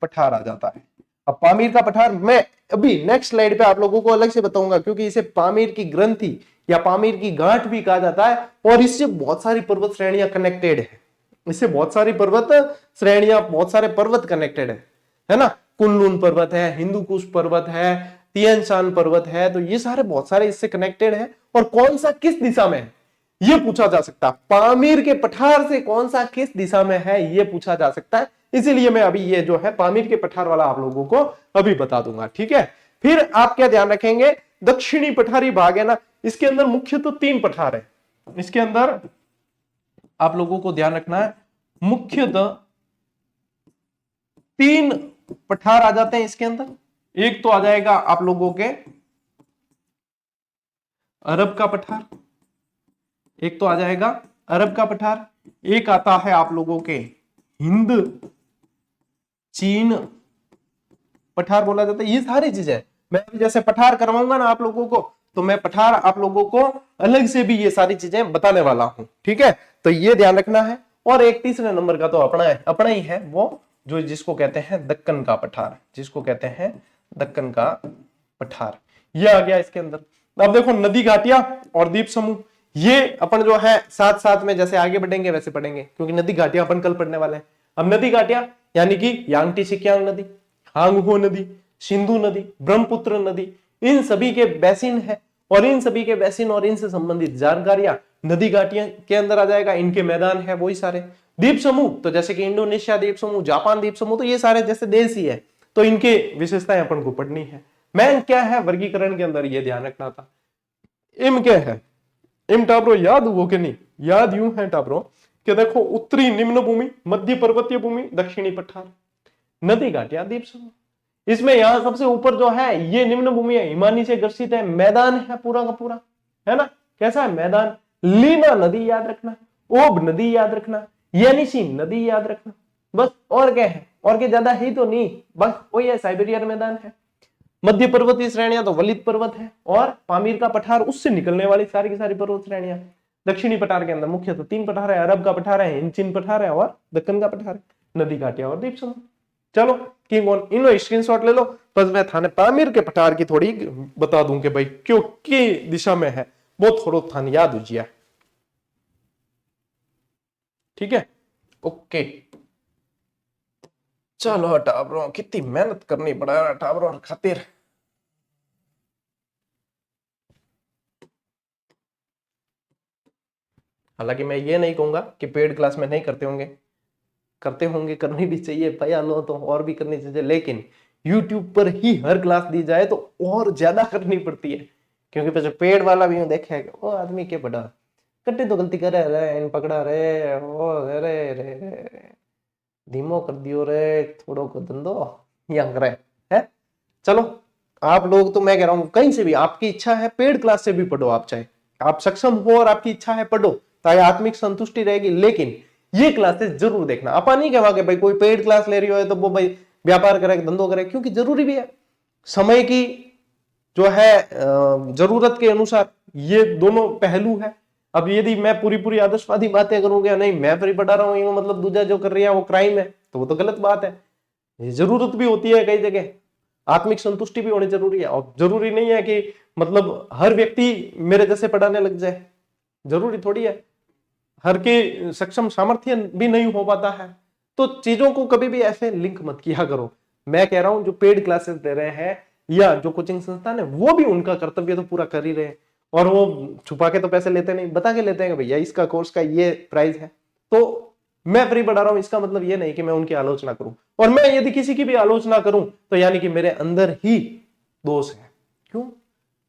पठार आ जाता है। अब पामीर का पठार मैं अभी नेक्स्ट स्लाइड पे आप लोगों को अलग से बताऊंगा, क्योंकि इसे पामीर की ग्रंथि या पामीर की गांठ भी कहा जाता है, और इससे बहुत सारी पर्वत श्रेणियां कनेक्टेड है। इससे बहुत सारी पर्वत श्रेणियां, बहुत सारे पर्वत कनेक्टेड है ना। कुनलुन पर्वत है, हिंदू कुश पर्वत है, तियन शान पर्वत है, तो ये सारे बहुत सारे इससे कनेक्टेड है। और कौन सा किस दिशा में है ये पूछा जा सकता है। पामीर के पठार से कौन सा किस दिशा में है ये पूछा जा सकता है, इसीलिए मैं अभी ये जो है पामीर के पठार वाला आप लोगों को अभी बता दूंगा। ठीक है, फिर आप क्या ध्यान रखेंगे, दक्षिणी पठारी भाग है ना, इसके अंदर मुख्य तो 3 पठार है। इसके अंदर आप लोगों को ध्यान रखना है, मुख्यतः 3 पठार आ जाते हैं इसके अंदर। एक तो आ जाएगा आप लोगों के अरब का पठार, एक तो आ जाएगा अरब का पठार, एक आता है आप लोगों के हिंद चीन पठार बोला जाता है। ये सारी चीजें मैं जैसे पठार करवाऊंगा ना आप लोगों को, तो मैं पठार आप लोगों को अलग से भी ये सारी चीजें बताने वाला हूं। ठीक है, तो ये ध्यान रखना है। और एक तीसरे नंबर का तो अपना ही है, वो जो जिसको कहते हैं दक्कन का पठार, जिसको कहते हैं दक्कन का पठार, ये आ गया इसके अंदर। अब देखो नदी घाटियां और द्वीप समूह, ये अपन जो है साथ साथ में जैसे आगे बढ़ेंगे वैसे पढ़ेंगे, क्योंकि नदी घाटियां अपन कल पढ़ने वाले हैं। अब नदी घाटियां यानी कि यांगटी सिक्यांग नदी, हांगहो नदी, सिंधु नदी, ब्रह्मपुत्र नदी, इन सभी के बेसिन है, और इन सभी के बेसिन और इनसे संबंधित जानकारियां नदी घाटियां के अंदर आ जाएगा। इनके मैदान है वही सारे। द्वीप समूह तो जैसे कि इंडोनेशिया द्वीप समूह, जापान द्वीप समूह, तो ये सारे जैसे देश ही है, तो इनके विशेषताएं अपन को पढ़नी है। मैं क्या है वर्गीकरण के अंदर ये ध्यान रखना था। इम क्या है, इम टाबरो याद हुआ कि नहीं? याद यूं है टाबरो कि देखो उत्तरी निम्न भूमि, मध्य पर्वतीय भूमि, दक्षिणी पठार, नदी घाटियां, द्वीप समूह। इसमें यहां सबसे ऊपर जो है ये निम्न भूमि है, हिमानी से ग्रसित है, मैदान है पूरा का पूरा, है ना। कैसा है मैदान? लीना नदी याद रखना, ओब नदी याद रखना, येनिसी नदी याद रखना, बस। और क्या है? और क्या ज्यादा ही तो नहीं, बस वही है, साइबेरियन मैदान है। मध्य पर्वतीय श्रेणियां तो वलित पर्वत है, और पामीर का पठार उससे निकलने वाली सारी की सारी पर्वत श्रेणियां। दक्षिणी पठार के अंदर मुख्य तो 3 पठार है, अरब का पठार है, हिंदचीन पठार है, और दक्कन का पठार है, नदी घाटियां और द्वीप समूह। चलो किंग ऑन इन स्क्रीनशॉट ले लो। बस मैं थाने पामीर के पठार की थोड़ी बता दूं कि भाई क्यों की दिशा में है, वो थोड़ा थान याद हो जिया। ठीक है, ओके। चलो टाबरों, कितनी मेहनत करनी पड़ा रहा टाबरों खातिर। हालांकि मैं ये नहीं कहूंगा कि पेड क्लास में नहीं करते होंगे, करते होंगे, करनी भी चाहिए भैया, लो तो और भी करनी चाहिए, लेकिन YouTube पर ही हर क्लास दी जाए तो और ज्यादा करनी पड़ती है, क्योंकि फिर पेड वाला भी देखेगा वो आदमी के बड़ा कट्टे तो गलती करे रे, इन पकड़ा रे, ओ रे रे रे धीमो कर दियो रे, थोड़ो को धंधो यहाँ करे है। चलो आप लोग तो मैं कह रहा हूँ कहीं से भी आपकी इच्छा है पेड क्लास से भी पढ़ो, आप चाहे आप सक्षम हो और आपकी इच्छा है पढ़ो, ताकि आत्मिक संतुष्टि रहेगी, लेकिन ये क्लासेस जरूर देखना। अपन नहीं कहेंगे भाई कोई पेड क्लास ले रही हो तो वो भाई व्यापार करे धंधो करे, क्योंकि जरूरी भी है समय की जो है जरूरत के अनुसार, ये दोनों पहलू है। अब यदि मैं पूरी पूरी आदर्शवादी बातें करूंगा, नहीं मैं फ्री पढ़ा रहा हूँ मतलब दूसरा जो कर रही है वो क्राइम है, तो वो तो गलत बात है। जरूरत भी होती है कई जगह, आत्मिक संतुष्टि भी होनी जरूरी है, और जरूरी नहीं है कि मतलब हर व्यक्ति मेरे जैसे पढ़ाने लग जाए, जरूरी थोड़ी है, हर के सक्षम सामर्थ्य भी नहीं हो पाता है। तो चीजों को कभी भी ऐसे लिंक मत किया करो। मैं कह रहा हूं जो पेड क्लासेस दे रहे हैं या जो कोचिंग संस्थान है वो भी उनका कर्तव्य तो पूरा कर ही रहे हैं, और वो छुपा के तो पैसे लेते नहीं, बता के लेते हैं कि भैया इसका कोर्स का ये प्राइस है तो मैं फ्री पढ़ा रहा हूं। इसका मतलब ये नहीं कि मैं उनकी आलोचना करूं, और मैं यदि किसी की भी आलोचना करूं तो यानी कि मेरे अंदर ही दोष है। क्यों?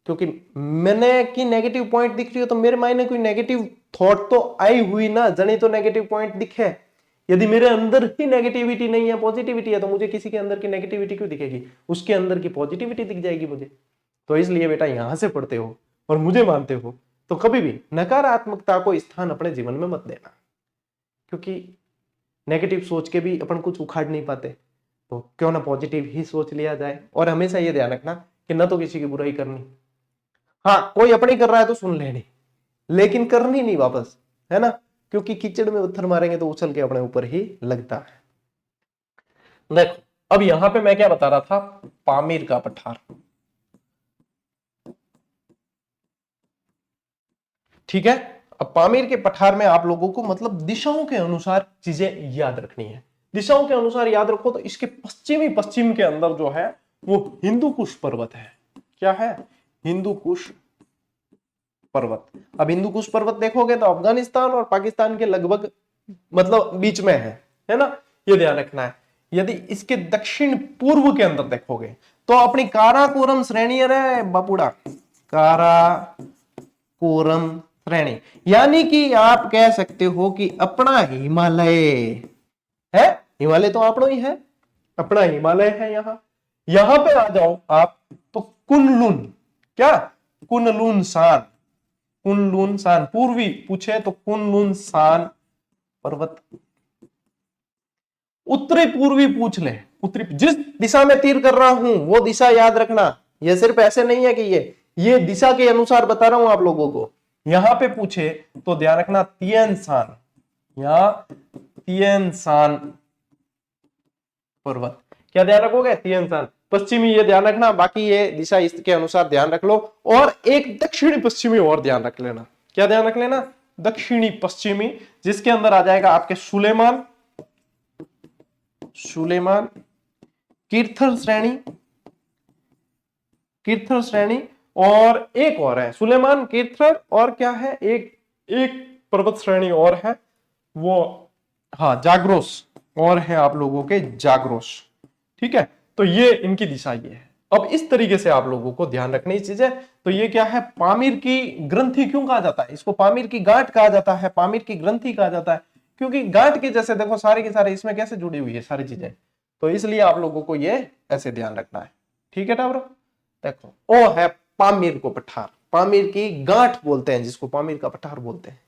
क्योंकि मैंने की नेगेटिव पॉइंट दिख रही हो तो मेरे मायने कोई नेगेटिव थॉट तो आई हुई ना, जनी तो नेगेटिव पॉइंट दिखे। यदि मेरे अंदर ही नेगेटिविटी नहीं है, पॉजिटिविटी है, तो मुझे किसी के अंदर की नेगेटिविटी क्यों दिखेगी? उसके अंदर की पॉजिटिविटी दिख जाएगी मुझे। तो इसलिए बेटा यहां से पढ़ते हो और मुझे मानते हो तो कभी भी नकारात्मकता को स्थान अपने जीवन में मत देना, क्योंकि नेगेटिव सोच के भी अपन कुछ उखाड़ नहीं पाते। तो क्यों ना पॉजिटिव ही सोच लिया जाए। और हमेशा ये ध्यान रखना कि ना तो किसी की बुराई करनी, हाँ कोई अपनी कर रहा है तो सुन लेनी, लेकिन करनी नहीं वापस, है ना, क्योंकि कीचड़ में पत्थर मारेंगे तो उछल के अपने ऊपर ही लगता है। देखो अब यहां पे मैं क्या बता रहा था, पामीर का पठार, ठीक है। अब पामीर के पठार में आप लोगों को मतलब दिशाओं के अनुसार चीजें याद रखनी है। दिशाओं के अनुसार याद रखो तो इसके पश्चिम के अंदर जो है वो हिंदू कुश पर्वत है। क्या है? हिंदू कुश पर्वत। अब हिंदू कुश पर्वत देखोगे तो अफगानिस्तान और पाकिस्तान के लगभग मतलब बीच में है ना, ये ध्यान रखना है। यदि इसके दक्षिण पूर्व के अंदर देखोगे तो अपनी काराकोरम श्रेणी है बापुड़ा, काराकोरम श्रेणी, यानी कि आप कह सकते हो कि अपना हिमालय है, हिमालय तो अपना ही है, अपना हिमालय है। यहां पे आ जाओ आप तो कुनलुन, क्या? कुनलुन सान, कुनलुन सान पूर्वी पूछे तो कुनलुन सान पर्वत। उत्तरी पूर्वी पूछ ले, उत्तरी जिस दिशा में तीर कर रहा हूं वो दिशा याद रखना। ये सिर्फ ऐसे नहीं है कि ये दिशा के अनुसार बता रहा हूं आप लोगों को। यहां पे पूछे तो ध्यान रखना तियन सान, या तियन सान पर्वत। क्या ध्यान रखोगे? तियन सान पश्चिमी, ये ध्यान रखना। बाकी ये दिशा इसके अनुसार ध्यान रख लो। और एक दक्षिणी पश्चिमी और ध्यान रख लेना। क्या ध्यान रख लेना? दक्षिणी पश्चिमी, जिसके अंदर आ जाएगा आपके सुलेमान, सुलेमान कीर्थर श्रेणी, कीर्थर श्रेणी, और एक और है सुलेमान कीर्थर, और क्या है एक पर्वत श्रेणी और है वो, हाँ जाग्रोस, और है आप लोगों के जाग्रोस, ठीक है। तो ये इनकी दिशा ये है। अब इस तरीके से आप लोगों को ध्यान रखनी चीज है। तो ये क्या है? पामीर की ग्रंथि क्यों कहा जाता है इसको? पामीर की गांठ कहा जाता है, पामीर की ग्रंथि कहा जाता है, क्योंकि गांठ के जैसे देखो सारे के सारे इसमें कैसे जुड़ी हुई है सारी चीजें। तो इसलिए आप लोगों को ये ऐसे ध्यान रखना है, ठीक है टाबरो। देखो ओ है पामीर को पठार, पामीर की गांठ बोलते हैं जिसको, पामीर का पठार बोलते हैं।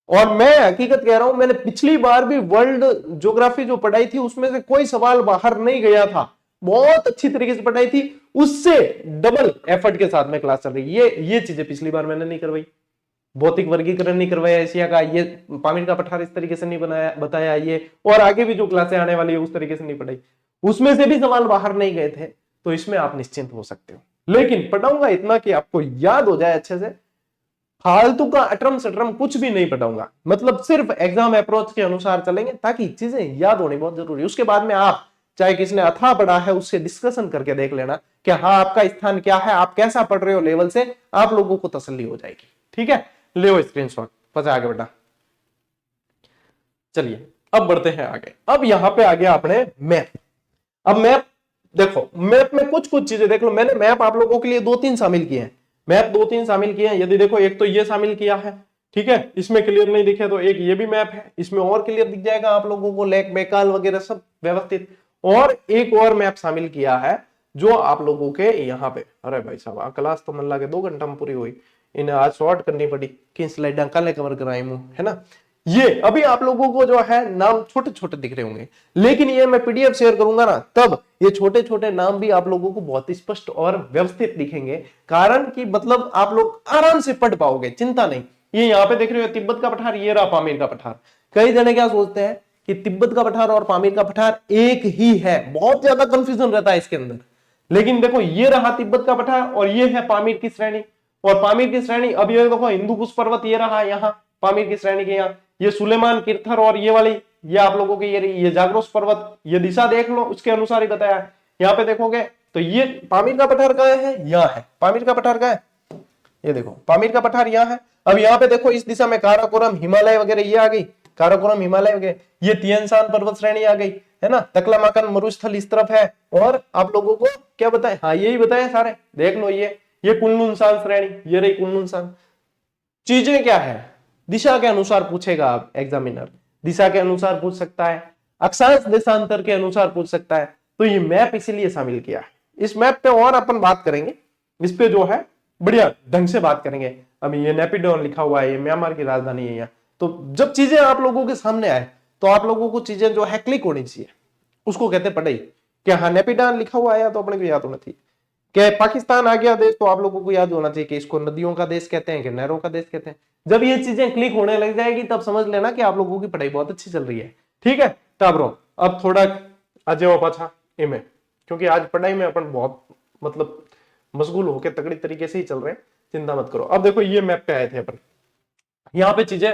और मैं हकीकत कह रहा हूं, मैंने पिछली बार भी वर्ल्ड ज्योग्राफी जो पढ़ाई थी उसमें से कोई सवाल बाहर नहीं गया था, बहुत अच्छी तरीके से पढ़ाई थी, उससे डबल एफर्ट के साथ में क्लास चल रही है। ये चीजें पिछली बार मैंने नहीं करवाई, भौतिक वर्गीकरण नहीं करवाया एशिया का, ये पामीर का पठार इस तरीके से नहीं बनाया बताया, ये और आगे भी जो क्लासें आने वाली है उस तरीके से नहीं पढ़ाई, उसमें से भी सवाल बाहर नहीं गए थे। तो इसमें आप निश्चिंत हो सकते हो, लेकिन पढ़ाऊंगा इतना कि आपको याद हो जाए अच्छे से। फालतू का अटरम सटरम कुछ भी नहीं पढ़ाऊंगा, मतलब सिर्फ एग्जाम अप्रोच के अनुसार चलेंगे ताकि चीजें याद होनी बहुत जरूरी है। उसके बाद में आप चाहे किसने अथाह पढ़ा है उससे डिस्कशन करके देख लेना कि हाँ आपका स्थान क्या है, आप कैसा पढ़ रहे हो लेवल से, आप लोगों को तसल्ली हो जाएगी, ठीक है। ले स्क्रीनशॉट, पता आगे बढ़ा। चलिए अब बढ़ते हैं आगे। अब यहां पे आ गया अपने मैप। अब मैप देखो, मैप में कुछ चीजें देख लो। मैंने मैप आप लोगों के लिए 2-3 शामिल किए हैं, मैप 2-3 शामिल किए हैं। यदि देखो एक तो ये शामिल किया है, ठीक है, इसमें क्लियर नहीं दिखे तो एक ये भी मैप है, इसमें और क्लियर दिख जाएगा आप लोगों को, लेक बेकाल वगैरह सब व्यवस्थित। और एक और मैप शामिल किया है जो आप लोगों के यहाँ पे, अरे भाई साहब क्लास तो मन लगे 2 घंटा में पूरी हुई, इन्हें आज शॉर्ट करनी पड़ी कि स्लाइड कल कवर कराई मुंह, है ना। ये अभी आप लोगों को जो है नाम छोटे छोटे दिख रहे होंगे, लेकिन ये मैं पीडीएफ शेयर करूंगा ना, तब ये छोटे छोटे नाम भी आप लोगों को बहुत स्पष्ट और व्यवस्थित दिखेंगे। कारण कि मतलब आप लोग आराम से पढ़ पाओगे, चिंता नहीं। ये यहाँ पे देख रहे हो तिब्बत का पठार, ये रहा पामीर का पठार। कई जने क्या सोचते हैं कि तिब्बत का पठार और पामीर का पठार एक ही है, बहुत ज्यादा कंफ्यूजन रहता है इसके अंदर। लेकिन देखो ये रहा तिब्बत का पठार और ये है पामीर की श्रेणी। और पामीर की श्रेणी अब ये देखो हिंदू कुश पर्वत ये रहा यहाँ पामीर की श्रेणी के यहाँ, ये सुलेमान कीर्थर और ये वाली ये आप लोगों की ये जाग्रोस पर्वत, ये दिशा देख लो उसके अनुसार ही बताया है। यहाँ पे देखोगे तो ये पामीर का पठार कहाँ है? यहाँ है पामीर का पठार कहाँ है? ये देखो पामीर का पठार यहाँ है। अब यहाँ पे देखो इस दिशा में काराकोरम हिमालय वगैरह ये आ गई, काराकोरम हिमालय वगैरह, ये तियन पर्वत श्रेणी आ गई, है ना। तकलामाकन मरुस्थल इस तरफ है। और आप लोगों को क्या बताए? हाँ यही बताया सारे, देख लो ये कुनलुन सान श्रेणी, ये रही कुनलुन सान। चीजें क्या है? दिशा के अनुसार पूछेगा आप एग्जामिनर, दिशा के अनुसार पूछ सकता है, अक्षांश देशांतर के अनुसार पूछ सकता है। तो ये मैप इसीलिए शामिल किया है। इस मैप पे और अपन बात करेंगे, इस पे जो है बढ़िया ढंग से बात करेंगे। अभी ये नेपिडोन लिखा हुआ है, ये म्यांमार की राजधानी है यहाँ। तो जब चीजें आप लोगों के सामने आए तो आप लोगों को चीजें जो है क्लिक होनी चाहिए, उसको कहते हैं पढ़ाई। क्या हाँ नेपिडान लिखा हुआ आया तो अपने को याद होना चाहिए। क्या पाकिस्तान आ गया देश तो आप लोगों को याद होना चाहिए कि इसको नदियों का देश कहते हैं कि नहरों का देश कहते हैं। जब ये चीजें क्लिक होने लग जाएगी तब समझ लेना कि आप लोगों की पढ़ाई बहुत अच्छी चल रही है। ठीक है टाबरो, अब थोड़ा आ जाओ पाछा इनमें, क्योंकि आज पढ़ाई में अपन बहुत मतलब मशगूल होकर तगड़ी तरीके से ही चल रहे हैं, चिंता मत करो। अब देखो ये मैप पे आए थे अपन, यहाँ पे चीजें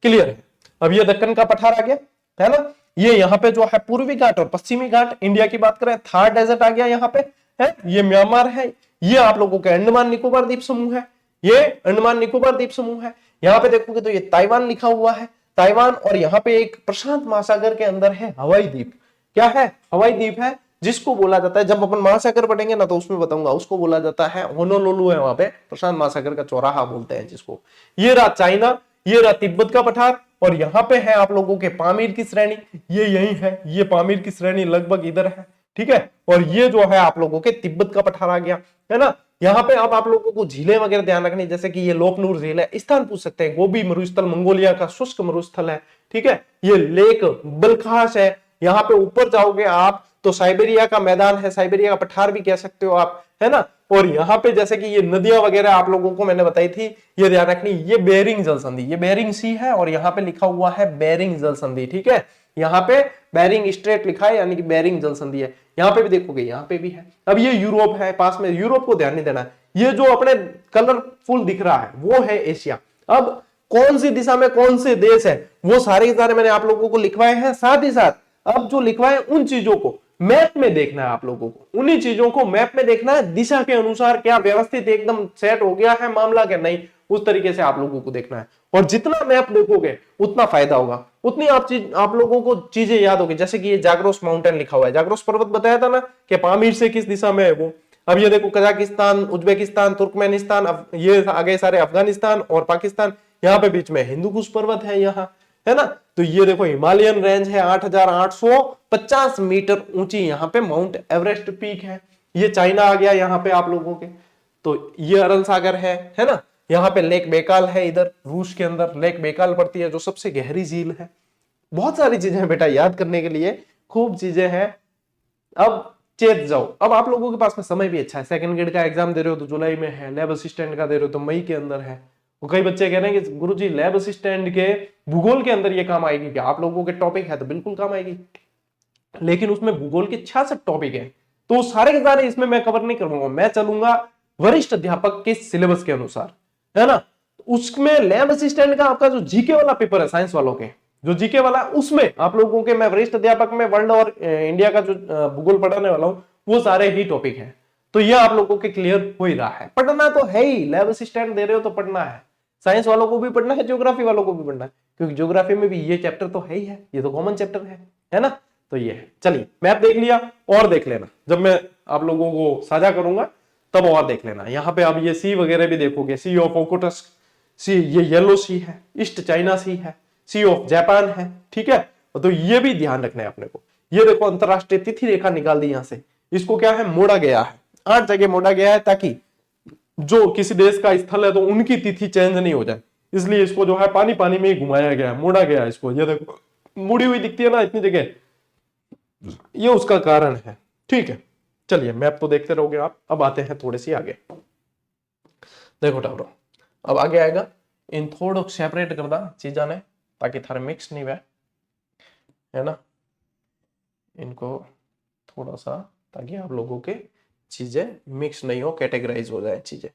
क्लियर है। अब ये दक्कन का पठार आ गया है ना, ये यहाँ पे जो है पूर्वी घाट और पश्चिमी घाट, इंडिया की बात करें थार डेजर्ट आ गया यहाँ पे है, ये म्यांमार है, ये आप लोगों के अंडमान निकोबार द्वीप समूह है, ये अंडमान निकोबार द्वीप समूह है। यहाँ पे देखोगे तो ये ताइवान लिखा हुआ है, ताइवान, और यहाँ पे एक प्रशांत महासागर के अंदर है हवाई द्वीप। क्या है? हवाई द्वीप है, जिसको बोला जाता है, जब अपन महासागर पढ़ेंगे ना तो उसमें बताऊंगा, उसको बोला जाता है होनोलुलु है वहां पे, प्रशांत महासागर का चौराहा बोलते हैं जिसको। ये रहा चाइना, ये रहा तिब्बत का पठार, और यहाँ पे है आप लोगों के पामीर की श्रेणी, ये यही है, ये पामीर की श्रेणी लगभग इधर है। ठीक है, और ये जो है आप लोगों के तिब्बत का पठार आ गया है ना। यहाँ पे अब आप लोगों को झीलें वगैरह ध्यान रखनी, जैसे कि ये लोपनूर झील है, स्थान पूछ सकते हैं, गोबी मरुस्थल मंगोलिया का शुष्क मरुस्थल है। ठीक है, ये लेक बलखाश है, यहाँ पे ऊपर जाओगे आप तो साइबेरिया का मैदान है, साइबेरिया का पठार भी कह सकते हो आप, है ना। और यहाँ पे जैसे कि ये नदियां वगैरह आप लोगों को मैंने बताई थी, ये ध्यान रखनी, ये बेरिंग जल संधि, ये बेरिंग सी है और यहाँ पे लिखा हुआ है बेरिंग जल संधि। ठीक है, यहाँ पे बेरिंग स्ट्रेट लिखा है, यानी कि बेरिंग जल संधि है। यहाँ पे भी देखोगे, यहाँ पे भी है। अब ये यूरोप है पास में, यूरोप को ध्यान नहीं देना, ये जो अपने कलरफुल दिख रहा है वो है एशिया। अब कौन सी दिशा में कौन से देश है वो सारे के सारे मैंने आप लोगों को लिखवाए हैं, साथ ही साथ अब जो लिखवाए उन चीजों को मैप में देखना है, आप लोगों को उन्हीं चीजों को मैप में देखना है, दिशा के अनुसार क्या व्यवस्थित एकदम सेट हो गया है मामला क्या नहीं, उस तरीके से आप लोगों को देखना है। और जितना मैप देखोगे उतना फायदा होगा, उतनी आप लोगों को चीजें याद होगी। जैसे कि ये जाग्रोस माउंटेन लिखा हुआ है, जाग्रोस पर्वत बताया था ना कि पामीर से किस दिशा में है वो। अब ये देखो कजाकिस्तान, उज्बेकिस्तान, तुर्कमेनिस्तान, ये आगे सारे अफगानिस्तान और पाकिस्तान, यहाँ पे बीच में हिंदू कुश पर्वत है यहाँ, है ना। तो ये देखो हिमालयन रेंज है 8,850 मीटर ऊंची, यहाँ पे माउंट एवरेस्ट पीक है। ये चाइना आ गया यहाँ पे आप लोगों के, तो ये अरल सागर है ना। यहाँ पे लेक बेकाल है, इधर रूस के अंदर लेक बेकाल पड़ती है जो सबसे गहरी झील है। बहुत सारी चीजें हैं बेटा याद करने के लिए, खूब चीजें हैं। अब चेत जाओ, अब आप लोगों के पास में समय भी अच्छा है, सेकंड ग्रेड का एग्जाम दे रहे हो तो जुलाई में है, लैब असिस्टेंट का दे रहे हो तो मई के अंदर है। वो कई बच्चे कह रहे हैं कि गुरुजी लैब असिस्टेंट के भूगोल के अंदर ये काम आएगी क्या? आप लोगों के टॉपिक है तो बिल्कुल काम आएगी, लेकिन उसमें भूगोल के 66 टॉपिक है, तो सारे के सारे इसमें मैं कवर नहीं करूंगा। मैं चलूंगा वरिष्ठ अध्यापक के सिलेबस के अनुसार, है ना। उसमें लैब असिस्टेंट का आपका जो जीके वाला पेपर है, साइंस वालों के जो जीके वाला, उसमें आप लोगों के मैं वरिष्ठ अध्यापक में वर्ल्ड और इंडिया का जो भूगोल पढ़ाने वाला हूं वो सारे ही टॉपिक है। तो ये आप लोगों के क्लियर हो ही रहा है, पढ़ना तो है ही, लैब असिस्टेंट दे रहे हो तो पढ़ना है, साइंस वालों को भी पढ़ना है, ज्योग्राफी वालों को भी पढ़ना है, क्योंकि ज्योग्राफी में भी ये चैप्टर तो है ही है, ये तो कॉमन चैप्टर है ना। तो ये है, चलिए मैप देख लिया, और देख लेना जब मैं आप लोगों को साझा करूंगा तब और देख लेना। यहाँ पे अब ये सी वगैरह भी देखोगे, सी ऑफ ओकोटस्क सी, ये येलो सी है, ईस्ट चाइना सी है, सी ऑफ जापान है। ठीक है, तो ये भी ध्यान रखना है अपने को। ये देखो अंतरराष्ट्रीय तिथि रेखा निकाल दी यहाँ से, इसको क्या है मोड़ा गया है, 8 जगह मोड़ा गया है, ताकि जो किसी देश का स्थल है तो उनकी तिथि चेंज नहीं हो जाए, इसलिए इसको जो है पानी पानी में ही घुमाया गया है, मोड़ा गया है इसको। ये देखो मुड़ी हुई दिखती है ना इतनी जगह, ये उसका कारण है। ठीक है, चलिए मैप तो देखते रहोगे आप। अब आते हैं थोड़े सी आगे, देखो टावरो अब आगे आएगा, इन थोड़ा सेपरेट कर दा चीजा ने ताकि थारे मिक्स नहीं हुए, है ना, इनको थोड़ा सा, ताकि आप लोगों के चीजें मिक्स नहीं हो, कैटेगराइज हो जाए चीजें।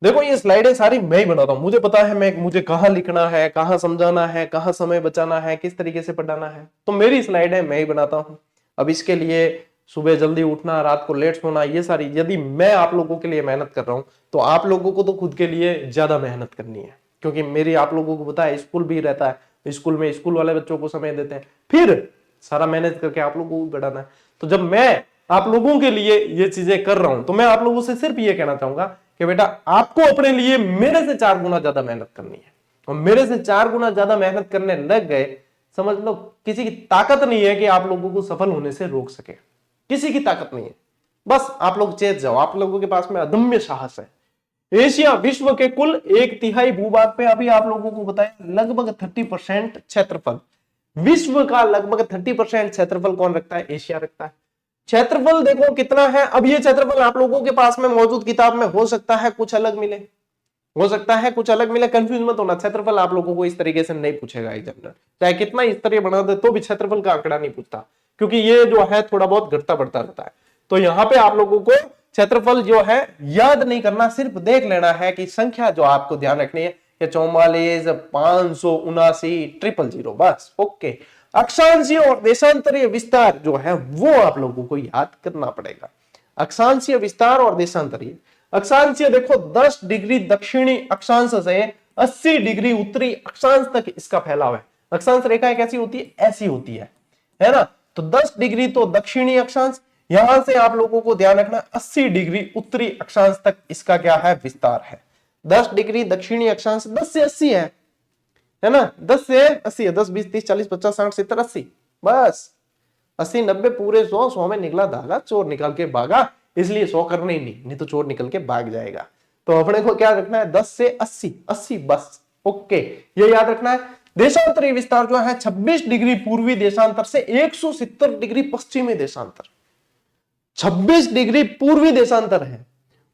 देखो ये स्लाइडें सारी मैं ही बनाता हूं, मुझे पता है मुझे कहां लिखना है, कहां समझाना है, कहां समय बचाना है, किस तरीके से पढ़ाना है, तो मेरी स्लाइडें मैं ही बनाता हूं। अब इसके लिए सुबह जल्दी उठना, रात को लेट सोना, ये सारी यदि मैं आप लोगों के लिए मेहनत कर रहा हूं तो आप लोगों को तो खुद के लिए ज्यादा मेहनत करनी है, क्योंकि मेरी आप लोगों को पता है स्कूल भी रहता है, स्कूल में स्कूल वाले बच्चों को समय देते हैं, फिर सारा मैनेज करके आप लोगों को भी बढ़ाना है। तो जब मैं आप लोगों के लिए ये चीजें कर रहा हूं तो मैं आप लोगों से सिर्फ ये कहना चाहूंगा कि बेटा आपको अपने लिए मेरे से 4 गुना ज्यादा मेहनत करनी है, और मेरे से 4 गुना ज्यादा मेहनत करने लग गए, समझ लो किसी की ताकत नहीं है कि आप लोगों को सफल होने से रोक सके, किसी की ताकत नहीं है। बस आप लोग चेत जाओ, आप लोगों के पास में अदम्य साहस है। एशिया विश्व के कुल 1/3 भूभाग पे, अभी आप लोगों को बताया लगभग 30% क्षेत्रफल विश्व का लगभग 30% क्षेत्रफल कौन रखता है? एशिया रखता है। क्षेत्रफल देखो कितना है। अब ये क्षेत्रफल आप लोगों के पास में मौजूद किताब में हो सकता है कुछ अलग मिले, हो सकता है कुछ अलग मिले, कंफ्यूज मत होना। क्षेत्रफल आप लोगों को इस तरीके से नहीं पूछेगा एग्जामिनर, चाहे कितना इस तरह बना दे तो भी क्षेत्रफल का आंकड़ा नहीं पूछता, क्योंकि ये जो है थोड़ा बहुत घटता बढ़ता रहता है। तो यहाँ पे आप लोगों को क्षेत्रफल जो है याद नहीं करना, सिर्फ देख लेना है कि संख्या जो आपको ध्यान रखनी है 44, 579, 000, बस। ओके। अक्षांशीय और देशांतरीय विस्तार जो है वो आप लोगों को याद करना पड़ेगा। अक्षांशीय विस्तार और देशांतरीय। अक्षांशीय देखो 10 डिग्री दक्षिणी अक्षांश से 80 डिग्री उत्तरी अक्षांश तक इसका फैलाव है। अक्षांश रेखा कैसी होती है? ऐसी होती है ना। तो 10 डिग्री तो दक्षिणी अक्षांश, यहां से आप लोगों को ध्यान रखना 80 डिग्री उत्तरी अक्षांश तक इसका क्या है? विस्तार है। 10 डिग्री दक्षिणी अक्षांश 10 से 80 है ना, 10 से 80 है। 10, 20, 30, 40, 50, 60, 70, 80, बस। 80, 90 पूरे 100, 100 में निकला धागा, चोर निकाल के भागा, इसलिए 100 करने ही नहीं तो चोर निकल के भाग जाएगा। तो अपने को क्या रखना है? 10 से 80, 80 बस। ओके, ये याद रखना है। देशांतरीय विस्तार जो है 26 डिग्री पूर्वी देशांतर से 170 डिग्री पश्चिमी देशांतर। 26 डिग्री पूर्वी देशांतर है,